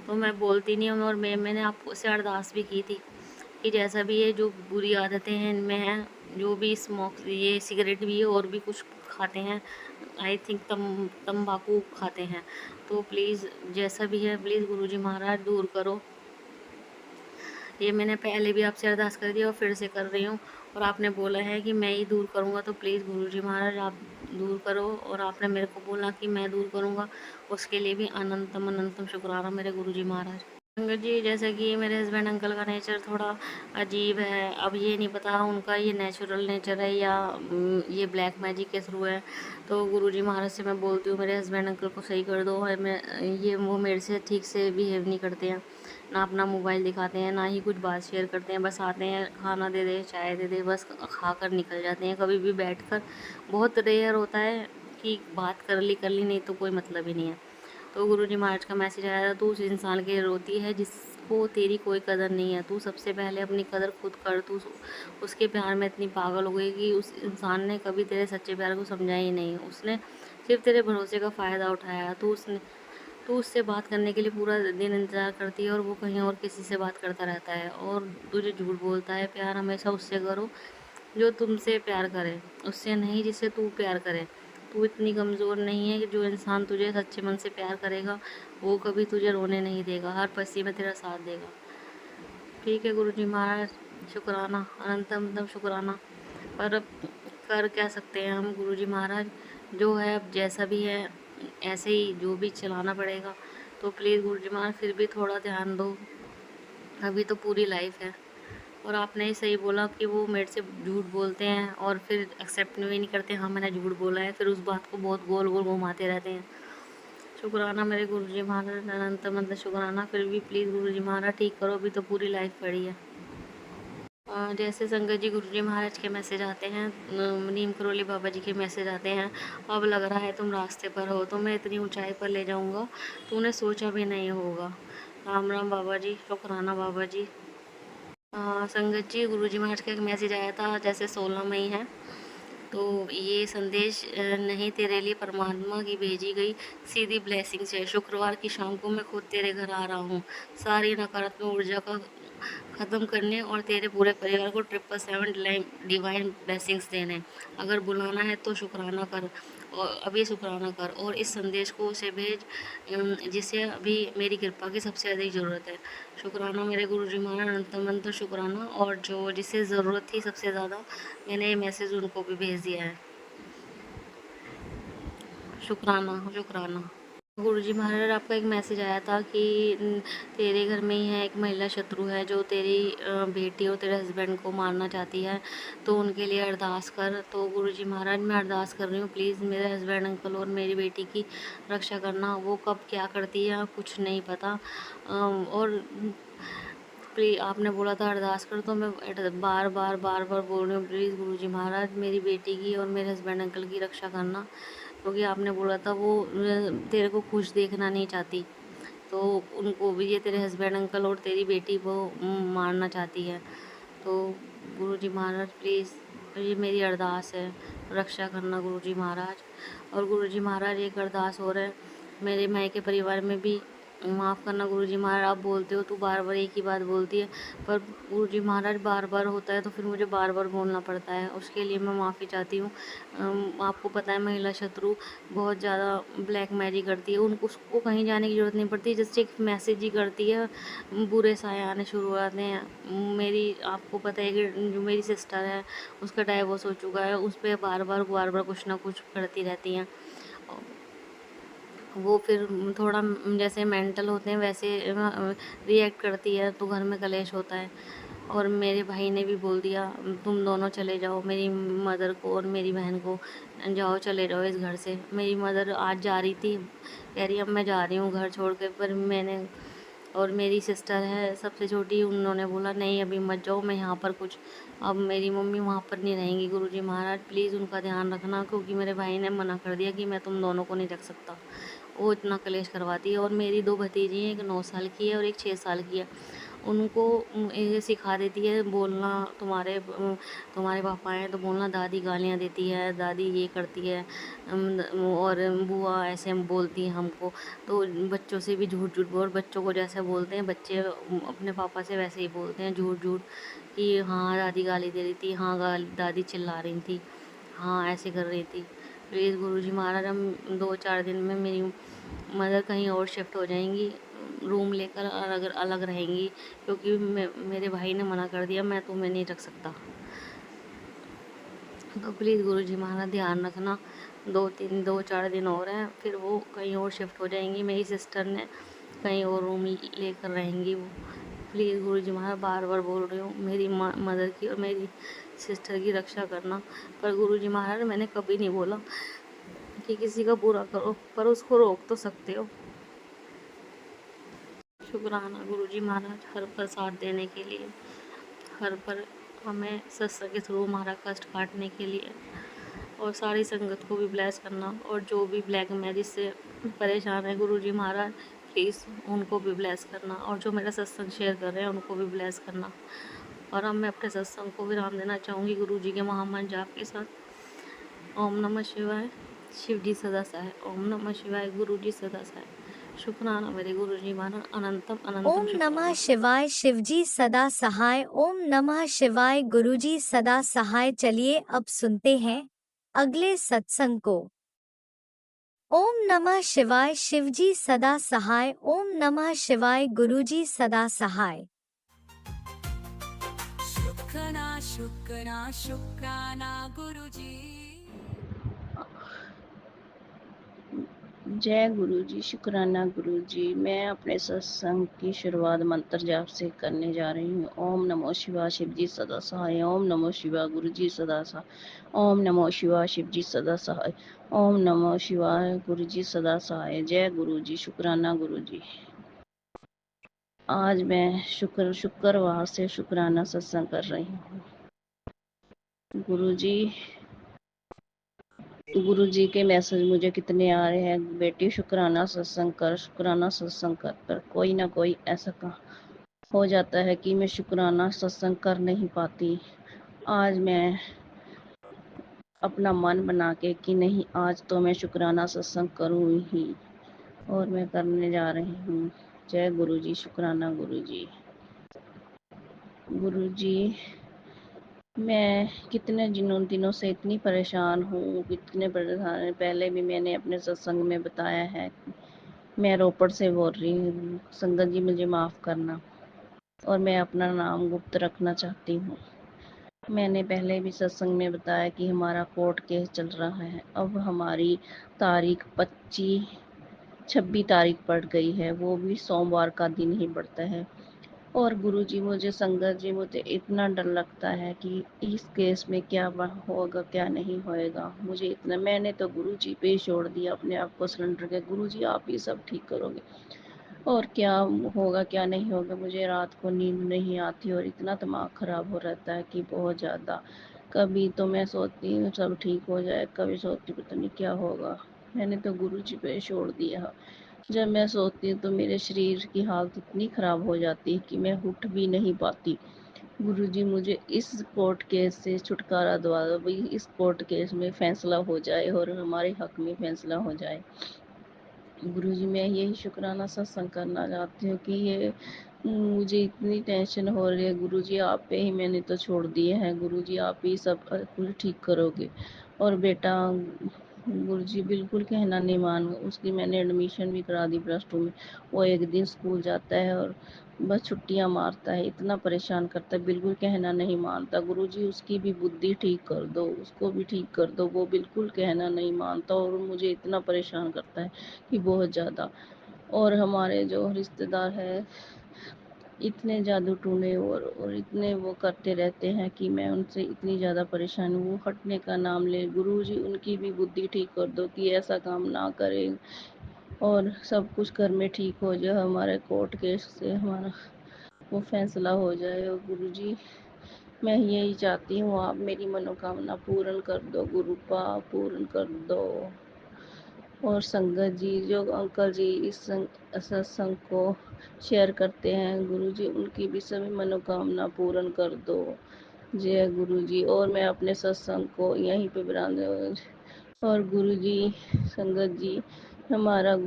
तो मैं बोलती नहीं हूँ, और मैंने आपको से अरदास भी की थी कि जैसा भी ये जो बुरी आदतें हैं इनमें हैं, जो भी ये सिगरेट भी है और भी कुछ खाते हैं, आई थिंक तम्बाकू खाते हैं, तो प्लीज़ जैसा भी है प्लीज़ गुरुजी महाराज दूर करो। ये मैंने पहले भी आपसे अरदास कर दिया और फिर से कर रही हूँ, और आपने बोला है कि मैं ही दूर करूँगा, तो प्लीज़ गुरुजी महाराज आप दूर करो। और आपने मेरे को बोला कि मैं दूर करूँगा, उसके लिए भी अनंतम अनंतम शुक्राना मेरे गुरुजी महाराज। संगत जी, जैसे कि मेरे हस्बैंड अंकल का नेचर थोड़ा अजीब है, अब ये नहीं पता उनका ये नेचुरल नेचर है या ये ब्लैक मैजिक के थ्रू है। तो गुरुजी महाराज से मैं बोलती हूँ मेरे हस्बैंड अंकल को सही कर दो। वो मेरे से ठीक से बिहेव नहीं करते हैं, ना अपना मोबाइल दिखाते हैं, ना ही कुछ बात शेयर करते हैं। बस आते हैं, खाना दे दे, चाय दे दे, बस खा कर निकल जाते हैं। कभी भी बैठ कर, बहुत रेयर होता है कि बात कर ली, नहीं तो कोई मतलब ही नहीं है। तो गुरुजी महाराज का मैसेज आया था, तू उस इंसान के लिए रोती है जिसको तेरी कोई कदर नहीं है। तू सबसे पहले अपनी कदर खुद कर। तू उसके प्यार में इतनी पागल हो गई कि उस इंसान ने कभी तेरे सच्चे प्यार को समझा ही नहीं, उसने सिर्फ तेरे भरोसे का फ़ायदा उठाया। तू उससे बात करने के लिए पूरा दिन इंतज़ार करती है और वो कहीं और किसी से बात करता रहता है और तुझे झूठ बोलता है। प्यार हमेशा उससे करो जो तुमसे प्यार करे, उससे नहीं जिससे तू प्यार करे। तू इतनी कमज़ोर नहीं है कि जो इंसान तुझे सच्चे मन से प्यार करेगा वो कभी तुझे रोने नहीं देगा, हर परिस्थिति में तेरा साथ देगा। ठीक है गुरुजी महाराज, शुक्राना, अनंतम शुक्राना। पर अब कर क्या सकते हैं हम गुरुजी महाराज, जो है अब जैसा भी है ऐसे ही जो भी चलाना पड़ेगा। तो प्लीज़ गुरुजी महाराज फिर भी थोड़ा ध्यान दो, अभी तो पूरी लाइफ है। और आपने ही सही बोला कि वो मेरे से झूठ बोलते हैं और फिर एक्सेप्ट भी नहीं करते, हाँ मैंने झूठ बोला है, फिर उस बात को बहुत गोल गोल घुमाते रहते हैं। शुक्राना मेरे गुरुजी महाराज, अनंत मतलब शुक्राना। फिर भी प्लीज़ गुरुजी महाराज ठीक करो, अभी तो पूरी लाइफ पड़ी है। जैसे संगत जी गुरुजी महाराज के मैसेज आते हैं, नीम करोली बाबा जी के मैसेज आते हैं, अब लग रहा है तुम रास्ते पर हो, तो मैं इतनी ऊंचाई पर ले जाऊंगा तूने सोचा भी नहीं होगा। राम राम बाबा जी, शुक्राना बाबा जी। संगत जी गुरुजी महाराज का एक मैसेज आया था, जैसे 16 मई है तो ये संदेश नहीं तेरे लिए परमात्मा की भेजी गई सीधी ब्लेसिंग्स है। शुक्रवार की शाम को मैं खुद तेरे घर आ रहा हूँ सारी नकारात्मक ऊर्जा का ख़त्म करने और तेरे पूरे परिवार को 777 डिवाइन ब्लेसिंग्स देने। अगर बुलाना है तो शुक्राना कर और अभी शुक्राना कर और इस संदेश को उसे भेज जिसे अभी मेरी कृपा की सबसे अधिक ज़रूरत है। शुक्राना मेरे गुरुजी महाराज, अनंत शुक्राना। और जो जिसे ज़रूरत थी सबसे ज़्यादा, मैंने ये मैसेज उनको भी भेज दिया है। शुक्राना शुक्राना। गुरुजी महाराज, आपका एक मैसेज आया था कि तेरे घर में ही है एक महिला शत्रु है जो तेरी बेटी और तेरे हस्बैंड को मारना चाहती है, तो उनके लिए अरदास कर। तो गुरुजी महाराज, मैं अरदास कर रही हूँ, प्लीज़ मेरे हस्बैंड, अंकल और मेरी बेटी की रक्षा करना। वो कब क्या करती है कुछ नहीं पता। और प्लीज आपने बोला था अरदास कर, तो मैं बार बार बोल रही हूँ, प्लीज़ गुरुजी महाराज मेरी बेटी की और मेरे हस्बैंड अंकल की रक्षा करना, क्योंकि आपने बोला था वो तेरे को खुश देखना नहीं चाहती, तो उनको भी, ये तेरे हस्बैंड अंकल और तेरी बेटी वो मारना चाहती है। तो गुरुजी महाराज प्लीज़, ये मेरी अरदास है, रक्षा करना गुरुजी महाराज। और गुरुजी महाराज एक अरदास और है, मेरे मायके परिवार में भी, माफ़ करना गुरुजी महाराज, आप बोलते हो तू बार बार एक ही बात बोलती है, पर गुरुजी महाराज बार बार होता है तो फिर मुझे बार बार बोलना पड़ता है, उसके लिए मैं माफ़ी चाहती हूँ। आपको पता है महिला शत्रु बहुत ज़्यादा ब्लैक मैजिक करती है, उनको उसको कहीं जाने की ज़रूरत नहीं पड़ती, जस्ट एक मैसेज ही करती है, बुरे साए आने शुरू हो जाते हैं। मेरी, आपको पता है कि जो मेरी सिस्टर है उसका डाइवोर्स हो चुका है, उस पर बार बार कुछ ना कुछ करती रहती हैं। वो फिर थोड़ा जैसे मेंटल होते हैं वैसे रिएक्ट करती है, तो घर में कलेश होता है। और मेरे भाई ने भी बोल दिया तुम दोनों चले जाओ, मेरी मदर को और मेरी बहन को, जाओ चले जाओ इस घर से। मेरी मदर आज जा रही थी, कह रही अब मैं जा रही हूँ घर छोड़ के, पर मैंने, और मेरी सिस्टर है सबसे छोटी, उन्होंने बोला नहीं अभी मत जाओ, मैं यहाँ पर कुछ, अब मेरी मम्मी वहाँ पर नहीं रहेंगी। गुरुजी महाराज प्लीज़ उनका ध्यान रखना, क्योंकि मेरे भाई ने मना कर दिया कि मैं तुम दोनों को नहीं रख सकता, वो इतना कलेश करवाती है। और मेरी 2 भतीजी हैं, एक 9 साल की है और एक 6 साल की है, उनको ये सिखा देती है बोलना, तुम्हारे पापा हैं तो बोलना दादी गालियाँ देती है, दादी ये करती है, और बुआ ऐसे बोलती है हमको। तो बच्चों से भी झूठ झूठ बोल, बच्चों को जैसे बोलते हैं बच्चे अपने पापा से वैसे ही बोलते हैं झूठ झूठ, कि हाँ दादी गाली दे रही थी, हाँ दादी चिल्ला रही थी, हाँ ऐसे कर रही थी। प्लीज़ गुरुजी महाराज, हम 2-4 दिन में मेरी मदर कहीं और शिफ्ट हो जाएंगी, रूम लेकर अलग अलग रहेंगी, क्योंकि मेरे भाई ने मना कर दिया, मैं तुम्हें नहीं रख सकता। तो प्लीज़ गुरुजी महाराज ध्यान रखना, 2-4 दिन और हैं, फिर वो कहीं और शिफ्ट हो जाएंगी, मेरी सिस्टर ने कहीं और रूम लेकर रहेंगी वो। प्लीज़ गुरुजी महाराज बार बार बोल रही हूँ, मेरी मदर की और मेरी सिस्टर की रक्षा करना। पर गुरुजी महाराज मैंने कभी नहीं बोला कि किसी का बुरा करो, पर उसको रोक तो सकते हो। शुक्राना गुरुजी महाराज हर पर साथ देने के लिए, हर पर हमें सत्संग के थ्रू हमारा कष्ट काटने के लिए, और सारी संगत को भी ब्लेस करना, और जो भी ब्लैक मैजिक से परेशान है गुरुजी महाराज प्लीज़ उनको भी ब्लेस करना, और जो मेरा सत्संग शेयर कर रहे हैं उनको भी ब्लेस करना। और अब मैं अपने सत्संग को विराम देना चाहूँगी गुरुजी के महामंत्र जाप के साथ। ओम नमः शिवाय, शिव जी सदा सहाय। ओम नमः शिवाय, गुरु जी सदा सहाय। शुक्राना मेरे गुरु जी महाराज, अनंतम अनंतम ओम नमः शुक्राना। शिवाय, शिवजी सदा सहाय। ओम नमः शिवाय, गुरुजी सदा सहाय। चलिए अब सुनते हैं अगले सत्संग को। ओम नमः शिवाय, शिवजी सदा सहाय। ओम नमः शिवाय, गुरुजी सदा सहाय। शुक्राना गुरुजी। जय गुरु जी, शुक्राना गुरु जी। मैं अपने सत्संग की शुरुआत मंत्र जाप से करने जा रही हूँ। ओम नमो शिवाय, शिव जी सदा सहाय। ओम नमो शिवाय, गुरु जी सदा सहाय। ओम नमो शिवाय, शिव जी सदा सहाय। ओम नमो शिवाय, गुरु जी सदा सहाय। जय गुरु जी, शुक्राना गुरु जी। आज मैं शुक्रवार से शुक्राना सत्संग कर रही हूँ। गुरु जी के मैसेज मुझे कितने आ रहे हैं, बेटी शुक्राना सत्संग कर, शुक्राना सत्संग कर, पर कोई ना कोई ऐसा हो जाता है कि मैं शुक्राना सत्संग कर नहीं पाती। आज मैं अपना मन बना के कि नहीं, आज तो मैं शुक्राना सत्संग करूँ ही, और मैं करने जा रही हूँ। जय गुरु जी, शुक्राना गुरु जी। गुरु जी मैं कितने दिनों से इतनी परेशान हूँ, कितने परेशान। पहले भी मैंने अपने सत्संग में बताया है। मैं रोपड़ से बोल रही हूँ। संगत जी मुझे माफ़ करना, और मैं अपना नाम गुप्त रखना चाहती हूँ। मैंने पहले भी सत्संग में बताया कि हमारा कोर्ट केस चल रहा है। अब हमारी तारीख 26 तारीख पड़ गई है, वो भी सोमवार का दिन ही पड़ता है। और गुरुजी मुझे, संगत जी मुझे इतना डर लगता है कि इस केस में क्या होगा क्या नहीं होएगा। मुझे इतना, मैंने तो गुरुजी पे ही छोड़ दिया अपने आप को सरेंडर के। गुरुजी आप ही सब ठीक करोगे, और क्या होगा क्या नहीं होगा। मुझे रात को नींद नहीं आती और इतना दिमाग ख़राब हो रहता है कि बहुत ज़्यादा। कभी तो मैं सोचती हूँ सब ठीक हो जाए, कभी सोचती हूँ पता नहीं क्या होगा। मैंने तो गुरुजी पे छोड़ दिया। जब मैं सोती हूँ तो मेरे शरीर की हालत इतनी ख़राब हो जाती है कि मैं उठ भी नहीं पाती। गुरुजी मुझे इस कोर्ट केस से छुटकारा दिवा दो भाई, इस कोर्ट केस में फ़ैसला हो जाए और हमारे हक में फ़ैसला हो जाए। गुरुजी मैं यही शुक्राना सत्संग करना चाहती हूँ कि ये मुझे इतनी टेंशन हो रही है। गुरुजी आप पे ही मैंने तो छोड़ दिए हैं। गुरुजी आप ही सब कुछ ठीक करोगे। और बेटा गुरुजी बिल्कुल कहना नहीं मान, उसकी मैंने एडमिशन भी करा दी +2 में। वो एक दिन स्कूल जाता है और बस छुट्टियां मारता है, इतना परेशान करता है, बिल्कुल कहना नहीं मानता। गुरुजी उसकी भी बुद्धि ठीक कर दो, उसको भी ठीक कर दो। वो बिल्कुल कहना नहीं मानता और मुझे इतना परेशान करता है कि बहुत ज़्यादा। और हमारे जो रिश्तेदार हैं इतने जादू टूने और इतने वो करते रहते हैं कि मैं उनसे इतनी ज़्यादा परेशान हूँ। वो हटने का नाम ले। गुरुजी उनकी भी बुद्धि ठीक कर दो कि ऐसा काम ना करें और सब कुछ घर में ठीक हो जाए। हमारे कोर्ट केस से हमारा वो फैसला हो जाए। और गुरुजी मैं यही चाहती हूँ, आप मेरी मनोकामना पूर्ण कर दो गुरुपा, पूर्ण कर दो। और संगत जी, जो अंकल जी इस सत्संग को शेयर करते हैं, गुरुजी उनकी भी सभी मनोकामना पूर्ण कर दो। जय गुरुजी। और मैं अपने सत्संग को यहीं पे विराम। और गुरुजी, संगत जी, हमारा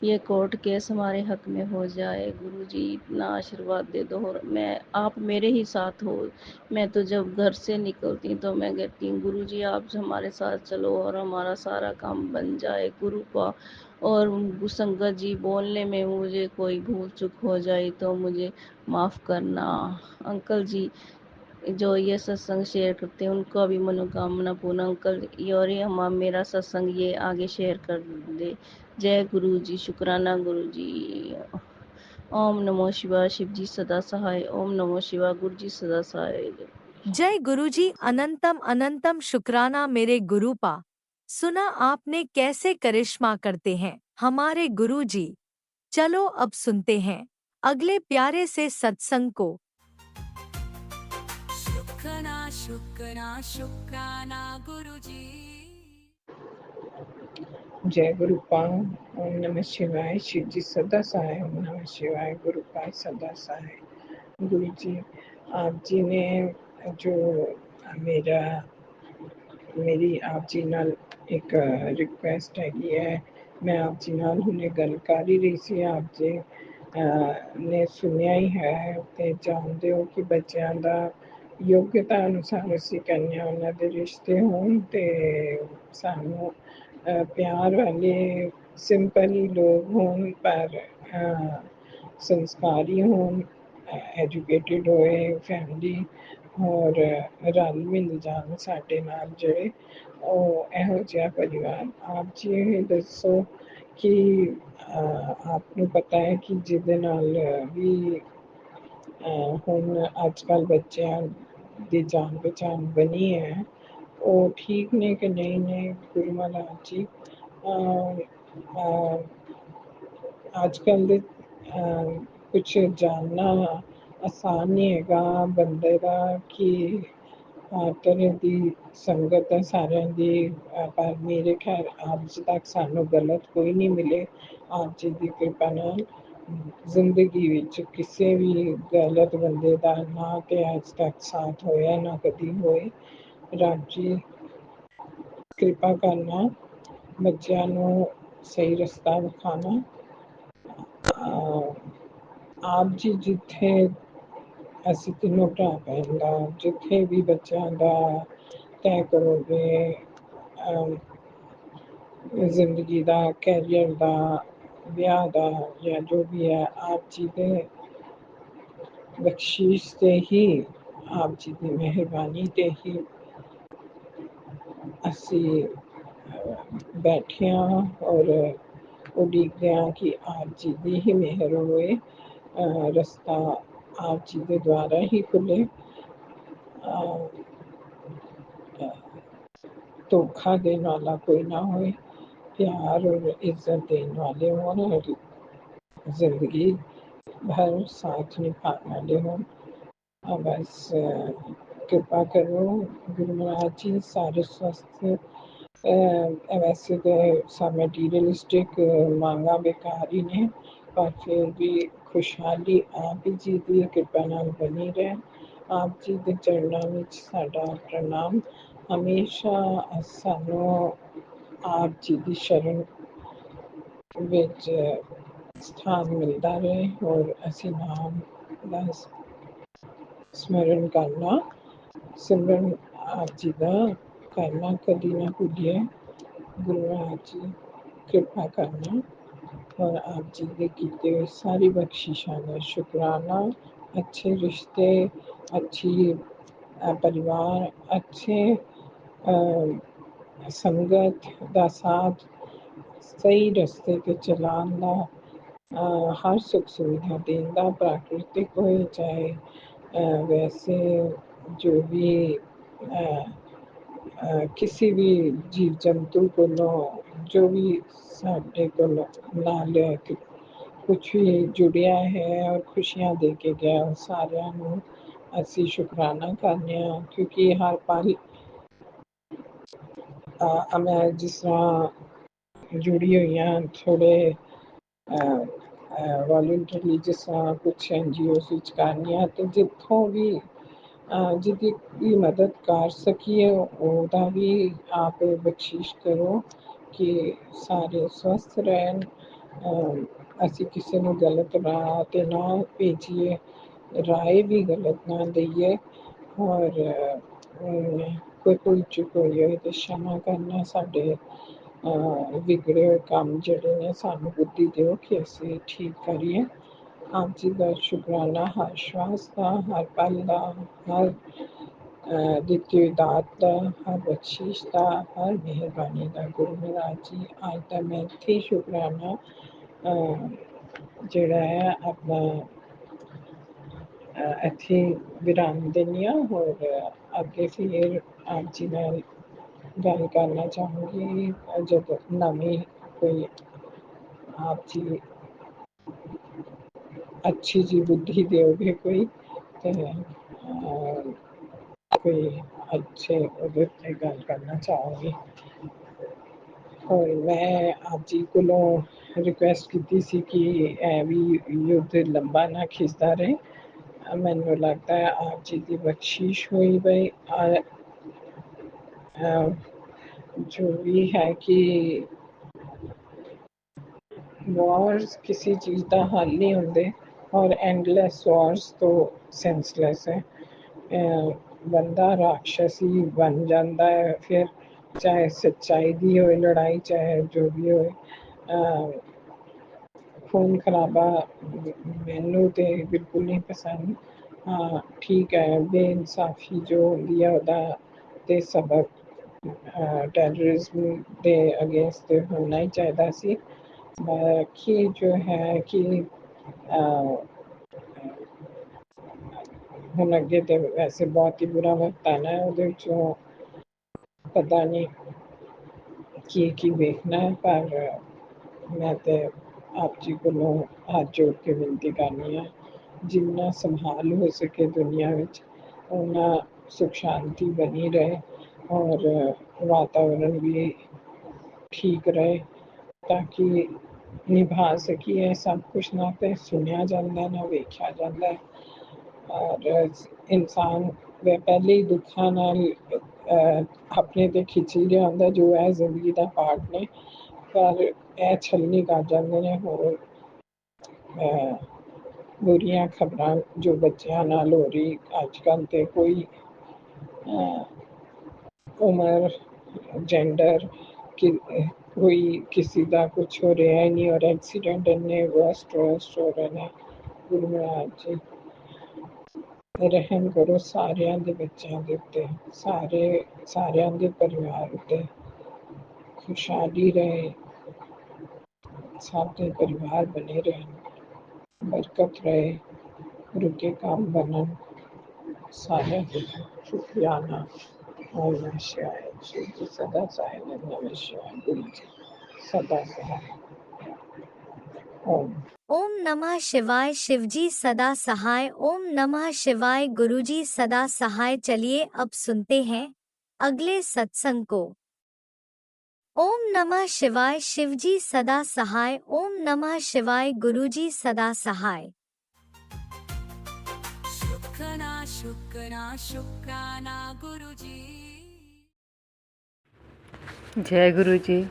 ये कोर्ट केस हमारे हक में हो जाए। गुरुजी इतना आशीर्वाद दे दो। और मैं, आप मेरे ही साथ हो। मैं तो जब घर से निकलती तो मैं कहती हूँ गुरुजी आप हमारे साथ चलो और हमारा सारा काम बन जाए गुरुपा। और संगत जी, बोलने में मुझे कोई भूल चूक हो जाए तो मुझे माफ़ करना। अंकल जी जो ये सत्संग शेयर करते हैं उनका भी मनोकामना पूर्ण। अंकल और ये हम मेरा सत्संग ये आगे शेयर कर दे। जय गुरु जी। शुक्राना गुरु जी। ओम नमो शिवाय। शिव जी सदा सहाय। ओम नमो शिवाय। गुरु जी सदा सहाय। जय गुरुजी। अनंतम अनंतम शुक्राना मेरे गुरुपा। सुना आपने कैसे करिश्मा करते हैं हमारे गुरुजी। चलो अब सुनते हैं अगले प्यारे से सत्संग को। शुक्राना शुक्राना शुक्राना गुरुजी। जय गुरुपाल। ओम नमः शिवाय। शिव जी सदा सहाय। ओम नमः शिवाय। गुरुपाल सदा सहाय। गुरु जी, आप जी ने जो मेरा मेरी आप जी ਨਾਲ ਇੱਕ ਰਿਕੁਐਸਟ ਹੈਗੀ ਹੈ, ਮੈਂ ਆਪ ਜੀ ਨਾਲ ਹੁਣੇ ਗੱਲ ਕਰ ਹੀ ਰਹੀ ਸੀ। ਆਪ ਜੀ ਨੇ ਸੁਣਿਆ ਹੀ ਹੈ ਤੇ ਜਾਣਦੇ ਹੋ ਕਿ ਬੱਚਿਆਂ ਦਾ ਯੋਗਤਾ ਅਨੁਸਾਰ ਅਸੀਂ ਕਹਿੰਦੇ ਹਾਂ ਉਹਨਾਂ ਦੇ ਰਿਸ਼ਤੇ ਹੋਣ ਤੇ ਸਾਨੂੰ ਪਿਆਰ ਵਾਲੇ ਸਿੰਪਲ ਹੀ ਲੋਕ ਹੋਣ, ਪਰ ਸੰਸਕਾਰੀ ਹੋਣ, ਐਜੂਕੇਟਿਡ ਹੋਏ ਫੈਮਿਲੀ, ਔਰ ਰਲ ਮਿਲ ਜਾਣ ਸਾਡੇ ਨਾਲ ਜਿਹੜੇ, ਉਹ ਇਹੋ ਜਿਹਾ ਪਰਿਵਾਰ। ਆਪ ਜੀ ਇਹ ਦੱਸੋ ਕਿ ਆਪ ਨੂੰ ਪਤਾ ਹੈ ਕਿ ਜਿਹਦੇ ਨਾਲ ਵੀ ਹੁਣ ਅੱਜ ਕੱਲ੍ਹ ਬੱਚਿਆਂ ਦੀ ਜਾਣ ਪਛਾਣ ਬਣੀ ਹੈ, ਉਹ ਠੀਕ ਨੇ ਕਿ ਨਹੀਂ ਨੇ ਗੁਰੂ ਮਹਾਰਾਜ ਜੀ। ਅੱਜ ਕੱਲ੍ਹ ਦੇ ਕੁਛ ਜਾਣਨਾ ਆਸਾਨ ਨਹੀਂ ਹੈਗਾ ਬੰਦੇ ਦਾ ਕਿ ਹਰ ਤਰ੍ਹਾਂ ਦੀ ਸੰਗਤ ਹੈ ਸਾਰਿਆਂ ਦੀ, ਪਰ ਮੇਰੇ ਖੈਰ ਅੱਜ ਤੱਕ ਸਾਨੂੰ ਗਲਤ ਕੋਈ ਨਹੀਂ ਮਿਲੇ। ਆਪ ਜੀ ਦੀ ਕਿਰਪਾ ਨਾਲ ਜ਼ਿੰਦਗੀ ਵਿੱਚ ਕਿਸੇ ਵੀ ਗਲਤ ਬੰਦੇ ਦਾ ਨਾ ਤੇ ਅੱਜ ਤੱਕ ਸਾਥ ਹੋਇਆ ਨਾ ਕਦੀ ਹੋਏ। ਰੱਬ ਜੀ ਕਿਰਪਾ ਕਰਨਾ, ਬੱਚਿਆਂ ਨੂੰ ਸਹੀ ਰਸਤਾ ਵਿਖਾਣਾ। ਆਪ ਜੀ ਜਿੱਥੇ ਅਸੀਂ ਤਿੰਨੋਂ ਭਰਾ ਭੈਣ ਦਾ ਜਿੱਥੇ ਵੀ ਬੱਚਿਆਂ ਦਾ ਤੈਅ ਕਰੋਗੇ, ਜ਼ਿੰਦਗੀ ਦਾ, ਕੈਰੀਅਰ ਦਾ, ਵਿਆਹ ਦਾ ਜਾਂ ਜੋ ਵੀ ਹੈ, ਆਪ ਜੀ ਦੇ ਬਖਸ਼ੀਸ਼ ਤੇ ਹੀ, ਆਪ ਜੀ ਦੀ ਮਿਹਰਬਾਨੀ ਤੇ ਹੀ ਅਸੀਂ ਬੈਠੇ ਹਾਂ ਔਰ ਉਡੀਕਦੇ ਹਾਂ ਕਿ ਆਪ ਜੀ ਦੀ ਹੀ ਮਿਹਰ ਹੋਵੇ, ਰਸਤਾ ਆਪ ਜੀ ਦੇ ਦੁਆਰਾ ਹੀ ਖੁੱਲੇ, ਧੋਖਾ ਦੇਣ ਵਾਲਾ ਕੋਈ ਨਾ ਹੋਏ, प्यार और इज्जत देने वाले हों और जिंदगी भर साथ निभाने वाले हों। बस कृपा करो गुरु महाराज जी, सारे स्वस्थ, वैसे तो सब मटीरियलिस्टिक मांगा बेकार ही ने, पर फिर भी खुशहाली आप जी की कृपा नाल बनी रहे। आप जी के चरणों में साडा प्रणाम, हमेशा सानू आप जी की शरण विच स्थान मिलता रहे और असी नाम का स्मरण करना, सिमरन आप जी का करना कभी ना भूलिए। गुरु महाराज जी कृपा करना और आप जी के किए हुए सारी बख्शिशों का शुकराना, अच्छे रिश्ते, अच्छी परिवार, अच्छे संगत का साथ, सही रस्ते पे चलान का, हर सुख सुविधा देने का, प्राकृतिक हो चाहे वैसे जो भी किसी भी जीव जंतु को जो भी साढ़े को नाल कुछ भी जुड़िया है और खुशियां दे के गया, सारिਆਂ ਨੂੰ ਅਸੀਂ शुकराना करने, क्योंकि हर पल मैं जिस तरह जुड़ी हुई हैं थोड़े वॉलंटरी, जिस तरह कुछ NGOs करनी, तो जितों भी जिसकी भी मदद कर सकीए ਉਹਦਾ भी आप बख्शिश करो कि सारे स्वस्थ रहन, ਅਸੀਂ ਕਿਸੇ ਨੂੰ गलत राह ਤੇ ना भेजिए, राय भी गलत ना दईए, और कोई भुल चुक होई होए तो क्षमा करना, साडे विगड़े हुए काम ਜਿਹੜੇ ਨੇ ਸਾਨੂੰ बुद्धि ਦਿਓ कि ਅਸੀਂ ठीक करिए। आप जी का शुकराना हर श्वास का, हर पल का, हर ਦਿੱਤੀ ਹੋਈ ਦਾਤ ਦਾ, ਹਰ ਬਖਸ਼ਿਸ਼ ਦਾ, ਹਰ ਮਿਹਰਬਾਨੀ ਦਾ। ਗੁਰੂ ਮਹਾਰਾਜ ਜੀ ਅੱਜ ਦਾ ਮੈਂ ਇੱਥੇ ਹੀ ਸ਼ੁਕਰਾਨਾ ਜਿਹੜਾ ਹੈ ਆਪਣਾ ਇੱਥੇ ਵਿਰਾਮ ਦਿੰਦੀ ਹਾਂ, ਹੋਰ ਅੱਗੇ ਫਿਰ ਆਪ ਜੀ ਨਾਲ ਗੱਲ ਕਰਨਾ ਚਾਹੂੰਗੀ ਜਦ ਨਵੀਂ ਕੋਈ आप जी अच्छी जी बुद्धि दोगे कोई तो कोई अच्छे उहदे ते गल करना चाहूँगी। और मैं आप जी को रिक्वेस्ट की सी कि भी युद्ध लंबा ना खिंचता रहे। मैनू लगता है आप जी की बख्शिश हुई भाई जो भी है कि वॉर्स किसी चीज़ का हल नहीं होंगे और एंडलैस वॉर्स तो सेंसलैस है। बंदा राक्षसी बन जाता है फिर, चाहे सच्चाई की हो लड़ाई, चाहे जो भी हो। खून खराबा मैनू तो बिल्कुल नहीं पसंद। हाँ ठीक है, बेइंसाफी जो होंगी है वह तो सबक टैररिज्म के अगेंस्ट होना ही चाहिए सी। बाकी जो है कि ਹੁਣ ਅੱਗੇ ਤੇ वैसे बहुत ही बुरा वक्त आना है, ਉਹਦੇ ਵਿੱਚੋਂ पता नहीं की ਵੇਖਣਾ है, पर मैं तो आप जी को हाथ जोड़ के विनती करनी है जिन्ना संभाल हो सके दुनिया में उन्ना सुख शांति बनी रहे और वातावरण भी ठीक रहे, ताकि निभा सकिए सब कुछ। ना तो सुनिया जाता ना वेख्या जाता है, और इंसान पहले ही दुखा नाल अपने ते खिंची रहा होंदा जो है जिंदगी का पार्ट ने, पर यह छलनी कर जाते हैं। होर बुरियां खबरां जो बच्चों नाल हो रही अजकल ते कोई उम्र जेंडर कि कोई किसी का कुछ हो रहा ही नहीं और एक्सीडेंट इन्ने वर्स्ट हो रहे हैं। गुरु महाराज जी रहम करो सारियां दे बच्चों के उत्ते, सारियां दे परिवार उत्ते खुशहाली रहे, सारे परिवार बने रहें, बरकत रहे, गुरु के काम बनन। सारे शुक्रियाना। ओम नमः शिवाय। श्री जी सदा सहाय। नमः शिवाय। गुरु जी सदा सहाय। ओम ओम नमः शिवाय। शिवजी सदा सहाय। ओम नमः शिवाय। गुरुजी सदा सहाय। चलिए अब सुनते हैं अगले सत्संग को। ओम नमः शिवाय। शिवजी सदा सहाय। ओम नमः शिवाय। गुरुजी सदा सहाय। शुक्राना शुक्राना शुक्राना गुरुजी। जय गुरु जी।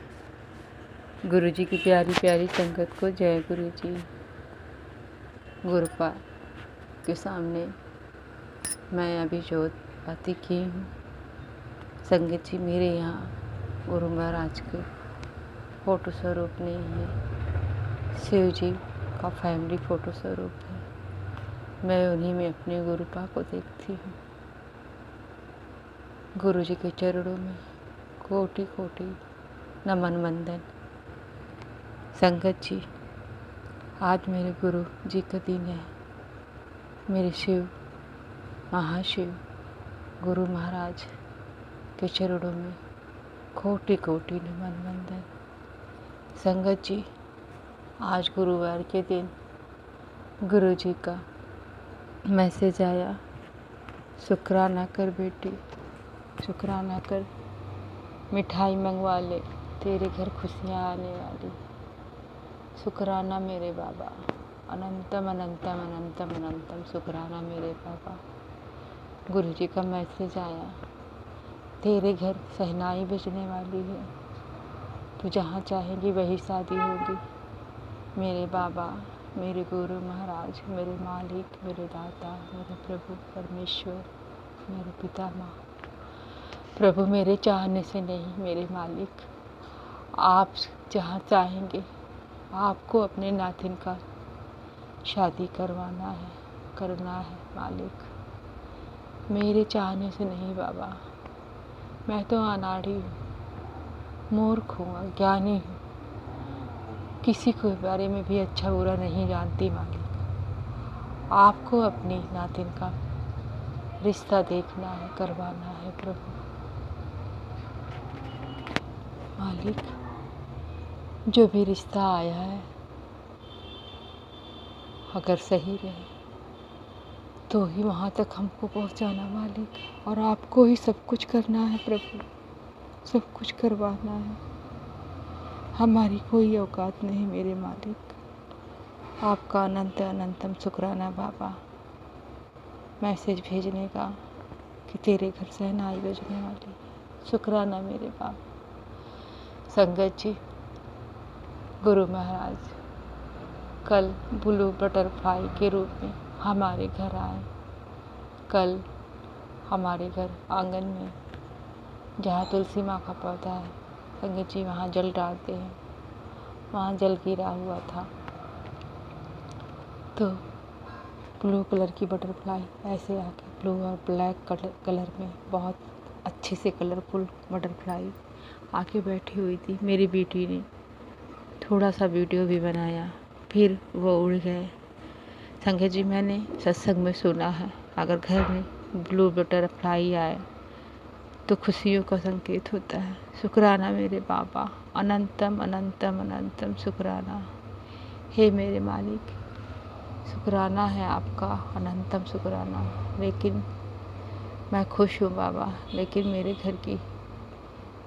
गुरु जी की प्यारी प्यारी संगत को जय गुरु जी। गुरुपा के सामने मैं अभी जोत बाती की हूँ। संगत जी मेरे यहाँ गुरु महाराज के फ़ोटो स्वरूप नहीं है, शिव जी का फैमिली फ़ोटो स्वरूप है। मैं उन्हीं में अपने गुरुपा को देखती हूँ। गुरु जी के चरणों में कोटि कोटि नमन वंदन। संगत जी आज मेरे गुरु जी का दिन है। मेरे शिव महाशिव गुरु महाराज के चरणों में कोटि कोटि नमन वंदन। संगत जी आज गुरुवार के दिन गुरु जी का मैसेज आया, शुक्राना कर बेटी, शुक्राना कर, मिठाई मंगवा ले, तेरे घर खुशियाँ आने वाली। शुक्राना मेरे बाबा, अनंतम अनंतम अनंतम अनंतम शुक्राना मेरे बाबा। गुरु जी का मैसेज आया, तेरे घर शहनाई बजने वाली है, तू जहाँ चाहेगी वही शादी होगी। मेरे बाबा, मेरे गुरु महाराज, मेरे मालिक, मेरे दाता, मेरे प्रभु परमेश्वर, मेरे पिता माँ, प्रभु मेरे चाहने से नहीं, मेरे मालिक आप जहाँ चाहेंगे आपको अपने नातिन का शादी करवाना है, करना है मालिक। मेरे चाहने से नहीं बाबा, मैं तो अनाड़ी हूँ, मूर्ख हूँ, अज्ञानी हूँ, किसी के बारे में भी अच्छा बुरा नहीं जानती मालिक। आपको अपनी नातिन का रिश्ता देखना है, करवाना है प्रभु मालिक। जो भी रिश्ता आया है अगर सही रहे तो ही वहाँ तक हमको पहुँचाना मालिक, और आपको ही सब कुछ करना है प्रभु, सब कुछ करवाना है। हमारी कोई औकात नहीं मेरे मालिक। आपका अनंत अनंतम शुक्राना बाबा मैसेज भेजने का कि तेरे घर शहनाई बजने वाली। शुक्राना मेरे बाबा। संगत जी गुरु महाराज कल ब्लू बटरफ्लाई के रूप में हमारे घर आए। कल हमारे घर आंगन में जहाँ तुलसी माँ का पौधा है, संगत जी वहाँ जल डालते हैं, वहाँ जल गिरा हुआ था तो ब्लू कलर की बटरफ्लाई ऐसे आके ब्लू और ब्लैक कलर में बहुत अच्छे से कलरफुल बटरफ्लाई आके बैठी हुई थी। मेरी बेटी ने थोड़ा सा वीडियो भी बनाया, फिर वो उड़ गए। संगत जी मैंने सत्संग में सुना है अगर घर में ब्लू बटरफ्लाई आए तो खुशियों का संकेत होता है। शुक्राना मेरे बाबा, अनंतम अनंतम अनंतम शुक्राना। हे मेरे मालिक, शुक्राना है आपका, अनंतम शुक्राना। लेकिन मैं खुश हूँ बाबा, लेकिन मेरे घर की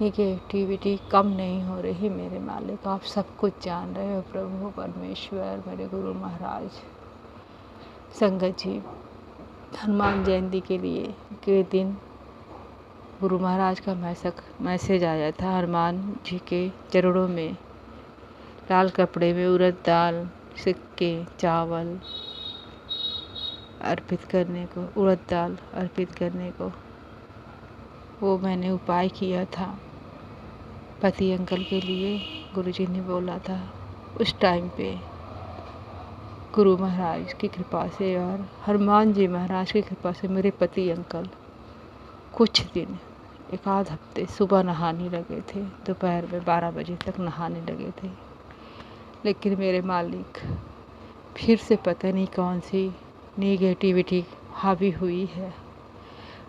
निगेटिविटी कम नहीं हो रही मेरे मालिक। आप सब कुछ जान रहे हो प्रभु परमेश्वर, मेरे गुरु महाराज। संगत जी हनुमान जयंती के दिन गुरु महाराज का मैसेज आया था। हनुमान जी के चरणों में लाल कपड़े में उड़द दाल, सिक्के, चावल अर्पित करने को, उड़द दाल अर्पित करने को, वो मैंने उपाय किया था पति अंकल के लिए। गुरुजी ने बोला था उस टाइम पे गुरु महाराज की कृपा से और हनुमान जी महाराज की कृपा से मेरे पति अंकल कुछ दिन, एक आध हफ्ते सुबह नहाने लगे थे, दोपहर में 12 बजे तक नहाने लगे थे। लेकिन मेरे मालिक फिर से पता नहीं कौन सी नेगेटिविटी हावी हुई है,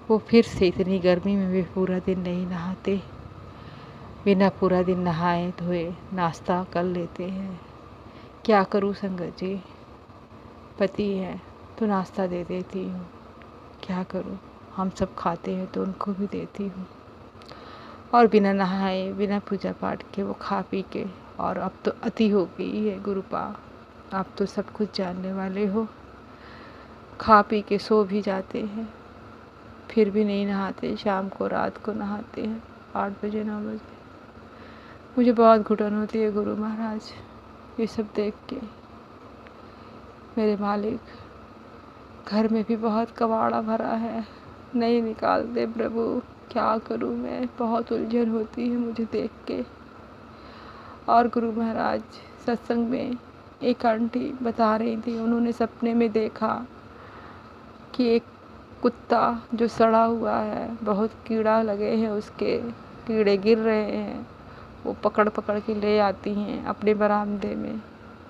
वो फिर से इतनी गर्मी में भी पूरा दिन नहीं नहाते, बिना पूरा दिन नहाए धोए नाश्ता कर लेते हैं। क्या करूँ संगत जी, पति है तो नाश्ता दे देती हूँ, क्या करूँ, हम सब खाते हैं तो उनको भी देती हूँ। और बिना नहाए बिना पूजा पाठ के वो खा पी के, और अब तो अति हो गई है गुरुपा, आप तो सब कुछ जानने वाले हो, खा पी के सो भी जाते हैं, फिर भी नहीं नहाते, शाम को रात को नहाते हैं 8 बजे 9 बजे। मुझे बहुत घुटन होती है गुरु महाराज ये सब देख के। मेरे मालिक, घर में भी बहुत कबाड़ा भरा है, नहीं निकालते प्रभु, क्या करूं मैं, बहुत उलझन होती है मुझे देख के। और गुरु महाराज सत्संग में एक आंटी बता रही थी, उन्होंने सपने में देखा कि एक कुत्ता जो सड़ा हुआ है, बहुत कीड़ा लगे हैं उसके, कीड़े गिर रहे हैं, वो पकड़ पकड़ के ले आती हैं अपने बरामदे में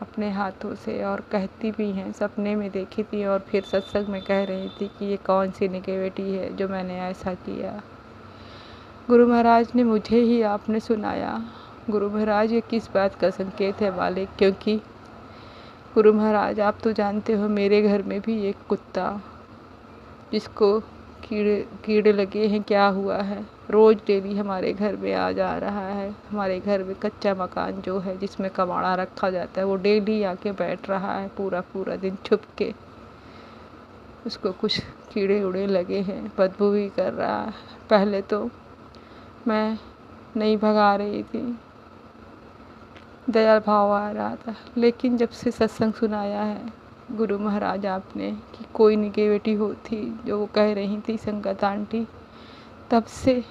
अपने हाथों से, और कहती भी हैं, सपने में देखी थी और फिर सत्संग में कह रही थी कि ये कौन सी नेगेटिविटी है जो मैंने ऐसा किया। गुरु महाराज ने मुझे ही आपने सुनाया। गुरु महाराज ये किस बात का संकेत है मालिक, क्योंकि गुरु महाराज आप तो जानते हो मेरे घर में भी एक कुत्ता जिसको कीड़े लगे हैं, क्या हुआ है, रोज़ डेली हमारे घर में आ जा रहा है। हमारे घर में कच्चा मकान जो है जिसमें कबाड़ा रखा जाता है, वो डेली आके बैठ रहा है पूरा दिन छुप के, उसको कुछ कीड़े उड़े लगे हैं, बदबू भी कर रहा है। पहले तो मैं नहीं भगा रही थी, दया भाव आ रहा था, लेकिन जब से सत्संग सुनाया है गुरु महाराज आपने कि कोई निगेटिविटी होती जो वो कह रही थी संगत आंटी, तब से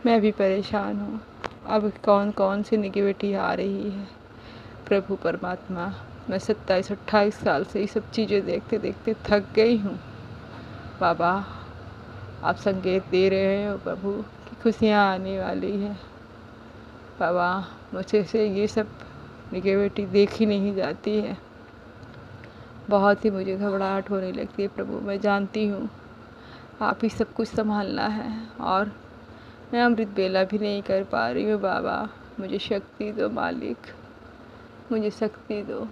मैं भी परेशान हूँ। अब कौन कौन सी निगेटिविटी आ रही है प्रभु परमात्मा, मैं 27-28 साल से ये सब चीज़ें देखते देखते थक गई हूँ। बाबा आप संकेत दे रहे हो प्रभु कि खुशियाँ आने वाली है। बाबा मुझे से ये सब निगेटिविटी देखी नहीं जाती है, बहुत ही मुझे घबराहट होने लगती है प्रभु। मैं जानती हूँ आप ही सब कुछ संभालना है, और मैं अमृत बेला भी नहीं कर पा रही हूँ। बाबा मुझे शक्ति दो मालिक, मुझे शक्ति दो।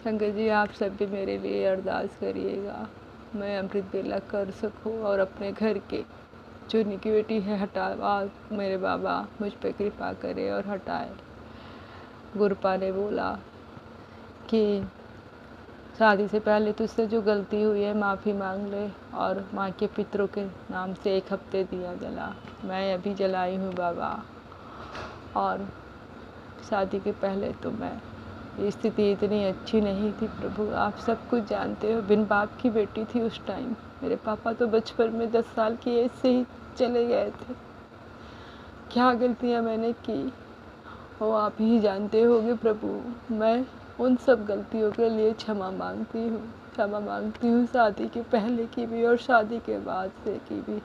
संगत जी आप सब भी मेरे लिए अरदास करिएगा, मैं अमृत बेला कर सकूँ और अपने घर के जो निगेटिविटी है हटावा मेरे बाबा मुझ पे कृपा करे और हटाए। गुरुपा ने बोला कि शादी से पहले तुझसे जो गलती हुई है माफ़ी मांग ले, और माँ के पितरों के नाम से 1 हफ्ते दिया जला, मैं अभी जलाई हूँ बाबा। और शादी के पहले तो मैं स्थिति इतनी अच्छी नहीं थी प्रभु, आप सब कुछ जानते हो, बिन बाप की बेटी थी उस टाइम। मेरे पापा तो बचपन में 10 साल की एज से ही चले गए थे। क्या गलतियाँ मैंने की वो आप ही जानते होगे प्रभु। मैं उन सब गलतियों के लिए क्षमा मांगती हूँ, शादी के पहले की भी और शादी के बाद से की भी,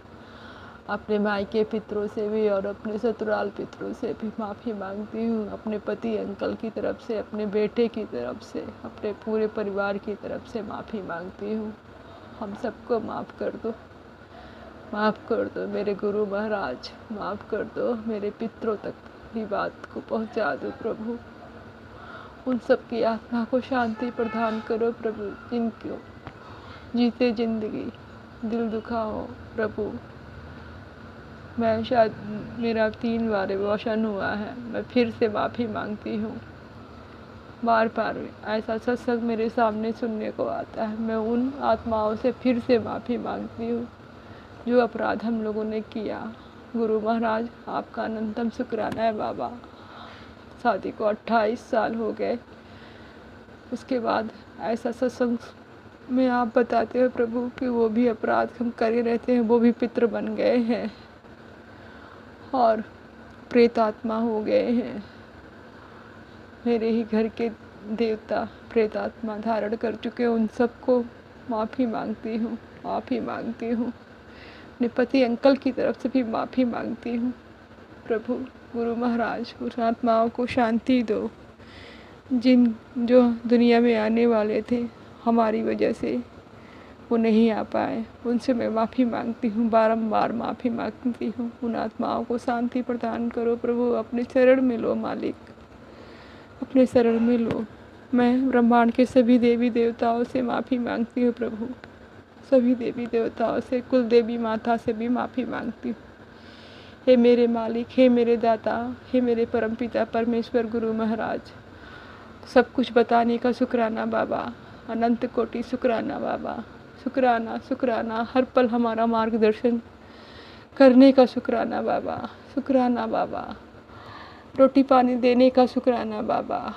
अपने मायके पितरों से भी और अपने ससुराल पितरों से भी माफ़ी मांगती हूँ, अपने पति अंकल की तरफ से, अपने बेटे की तरफ से, अपने पूरे परिवार की तरफ से माफ़ी मांगती हूँ। हम सबको माफ़ कर दो, माफ़ कर दो मेरे गुरु महाराज, माफ़ कर दो, मेरे पितरों तक भी बात को पहुँचा दो प्रभु। उन सब की आत्मा को शांति प्रदान करो प्रभु, जिनको जीते जिंदगी दिल दुखा हो प्रभु। मैं शायद मेरा 3 बार अबॉर्शन हुआ है, मैं फिर से माफ़ी मांगती हूँ। बार बार ऐसा सत्संग मेरे सामने सुनने को आता है, मैं उन आत्माओं से फिर से माफ़ी मांगती हूँ जो अपराध हम लोगों ने किया। गुरु महाराज आपका अनंतम शुक्राना है बाबा। शादी को 28 साल हो गए, उसके बाद ऐसा सत्संग मैं आप बताते हो प्रभु कि वो भी अपराध हम करे रहते हैं, वो भी पितृ बन गए हैं और प्रेतात्मा हो गए हैं। मेरे ही घर के देवता प्रेतात्मा धारण कर चुके हैं, उन सबको माफ़ी मांगती हूँ, माफ़ी मांगती हूँ। अपने पति अंकल की तरफ से भी माफ़ी मांगती हूँ। प्रभु गुरु महाराज उस आत्माओं को शांति दो, जो दुनिया में आने वाले थे हमारी वजह से वो नहीं आ पाए, उनसे मैं माफ़ी मांगती हूँ, बारंबार माफ़ी मांगती हूँ। उन आत्माओं को शांति प्रदान करो प्रभु, अपने शरण में लो मालिक, अपने शरण में लो। मैं ब्रह्मांड के सभी देवी देवताओं से माफ़ी मांगती हूँ प्रभु, सभी देवी देवताओं से, कुल देवी माता से भी माफ़ी मांगती हूँ। हे मेरे मालिक, हे मेरे दाता, हे मेरे परमपिता परमेश्वर गुरु महाराज, सब कुछ बताने का शुक्राना बाबा, अनंत कोटि शुक्राना बाबा, शुक्राना शुक्राना, हर पल हमारा मार्गदर्शन करने का शुक्राना बाबा, शुक्राना बाबा, रोटी पानी देने का शुक्राना बाबा,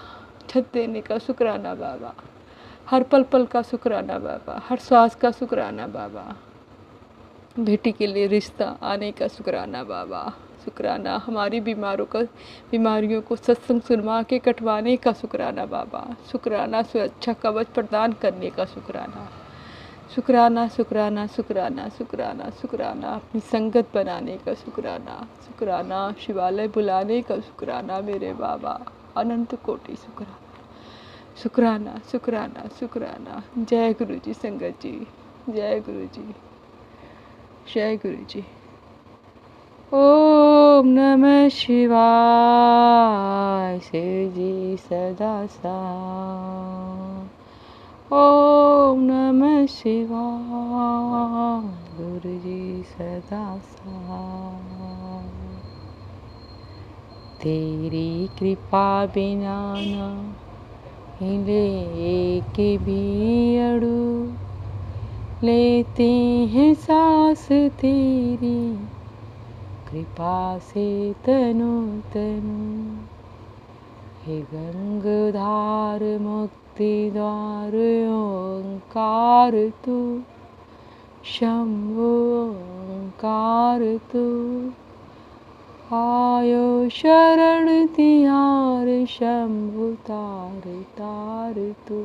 छत देने का शुक्राना बाबा, हर पल पल का शुक्राना बाबा, हर श्वास का शुक्राना बाबा, बेटी के लिए रिश्ता आने का शुक्राना बाबा, शुक्राना हमारी बीमारियों को सत्संग सुनवा के कटवाने का शुक्राना बाबा, शुक्राना सुरक्षा कवच प्रदान करने का शुक्राना, शुक्राना शुक्राना शुक्राना शुक्राना शुक्राना, अपनी संगत बनाने का शुक्राना, शुक्राना शिवालय बुलाने का शुक्राना मेरे बाबा, अनंत कोटि शुक्राना, शुक्राना शुक्राना शुक्राना। जय गुरु जी संगत जी, जय गुरु जी, जय गुरु जी। ओम नमः शिवाय, शिव जी सदा साथ। ओम नमः शिवाय, गुरु जी सदा साथ। तेरी कृपा बिना ना हिले के भी अड़ू, लेते हैं सांस तेरी कृपा से तनु तनु। हे गंगाधार मुक्ति द्वार ओंकार तू, शंभु ओंकार तू, आयो शरण तिहार शंभु तार तार तू।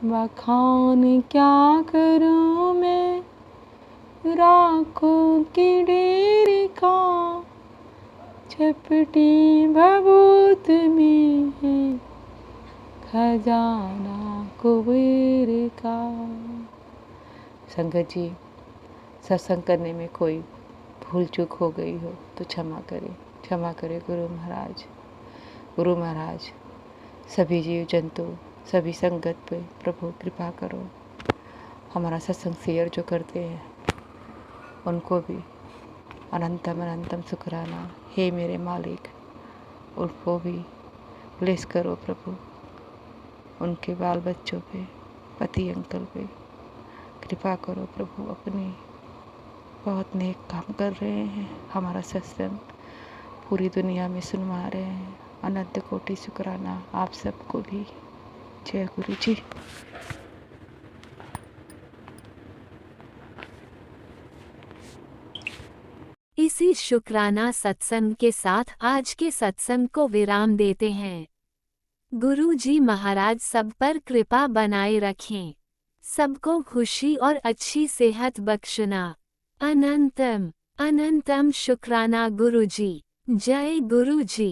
बखान क्या करूं मैं राखों की ढेर का, झपटी भभूत में है खजाना कुबेर का। संगत जी, सत्संग करने में कोई भूल चूक हो गई हो तो क्षमा करें, क्षमा करें गुरु महाराज। गुरु महाराज सभी जीव जंतु सभी संगत पे प्रभु कृपा करो। हमारा सत्संग शेयर जो करते हैं उनको भी अनंतम अनंतम शुक्राना। हे मेरे मालिक, उनको भी ब्लेस करो प्रभु, उनके बाल बच्चों पे, पति अंकल पे कृपा करो प्रभु। अपनी बहुत नेक काम कर रहे हैं, हमारा सत्संग पूरी दुनिया में सुनवा रहे हैं। अनंत कोटि शुक्राना आप सबको भी। जय गुरु जी। इसी शुक्राना सत्संग के साथ आज के सत्संग को विराम देते हैं। गुरु जी महाराज सब पर कृपा बनाए रखें, सबको खुशी और अच्छी सेहत बख्शना। अनंतम अनंतम शुक्राना गुरु जी। जय गुरु जी।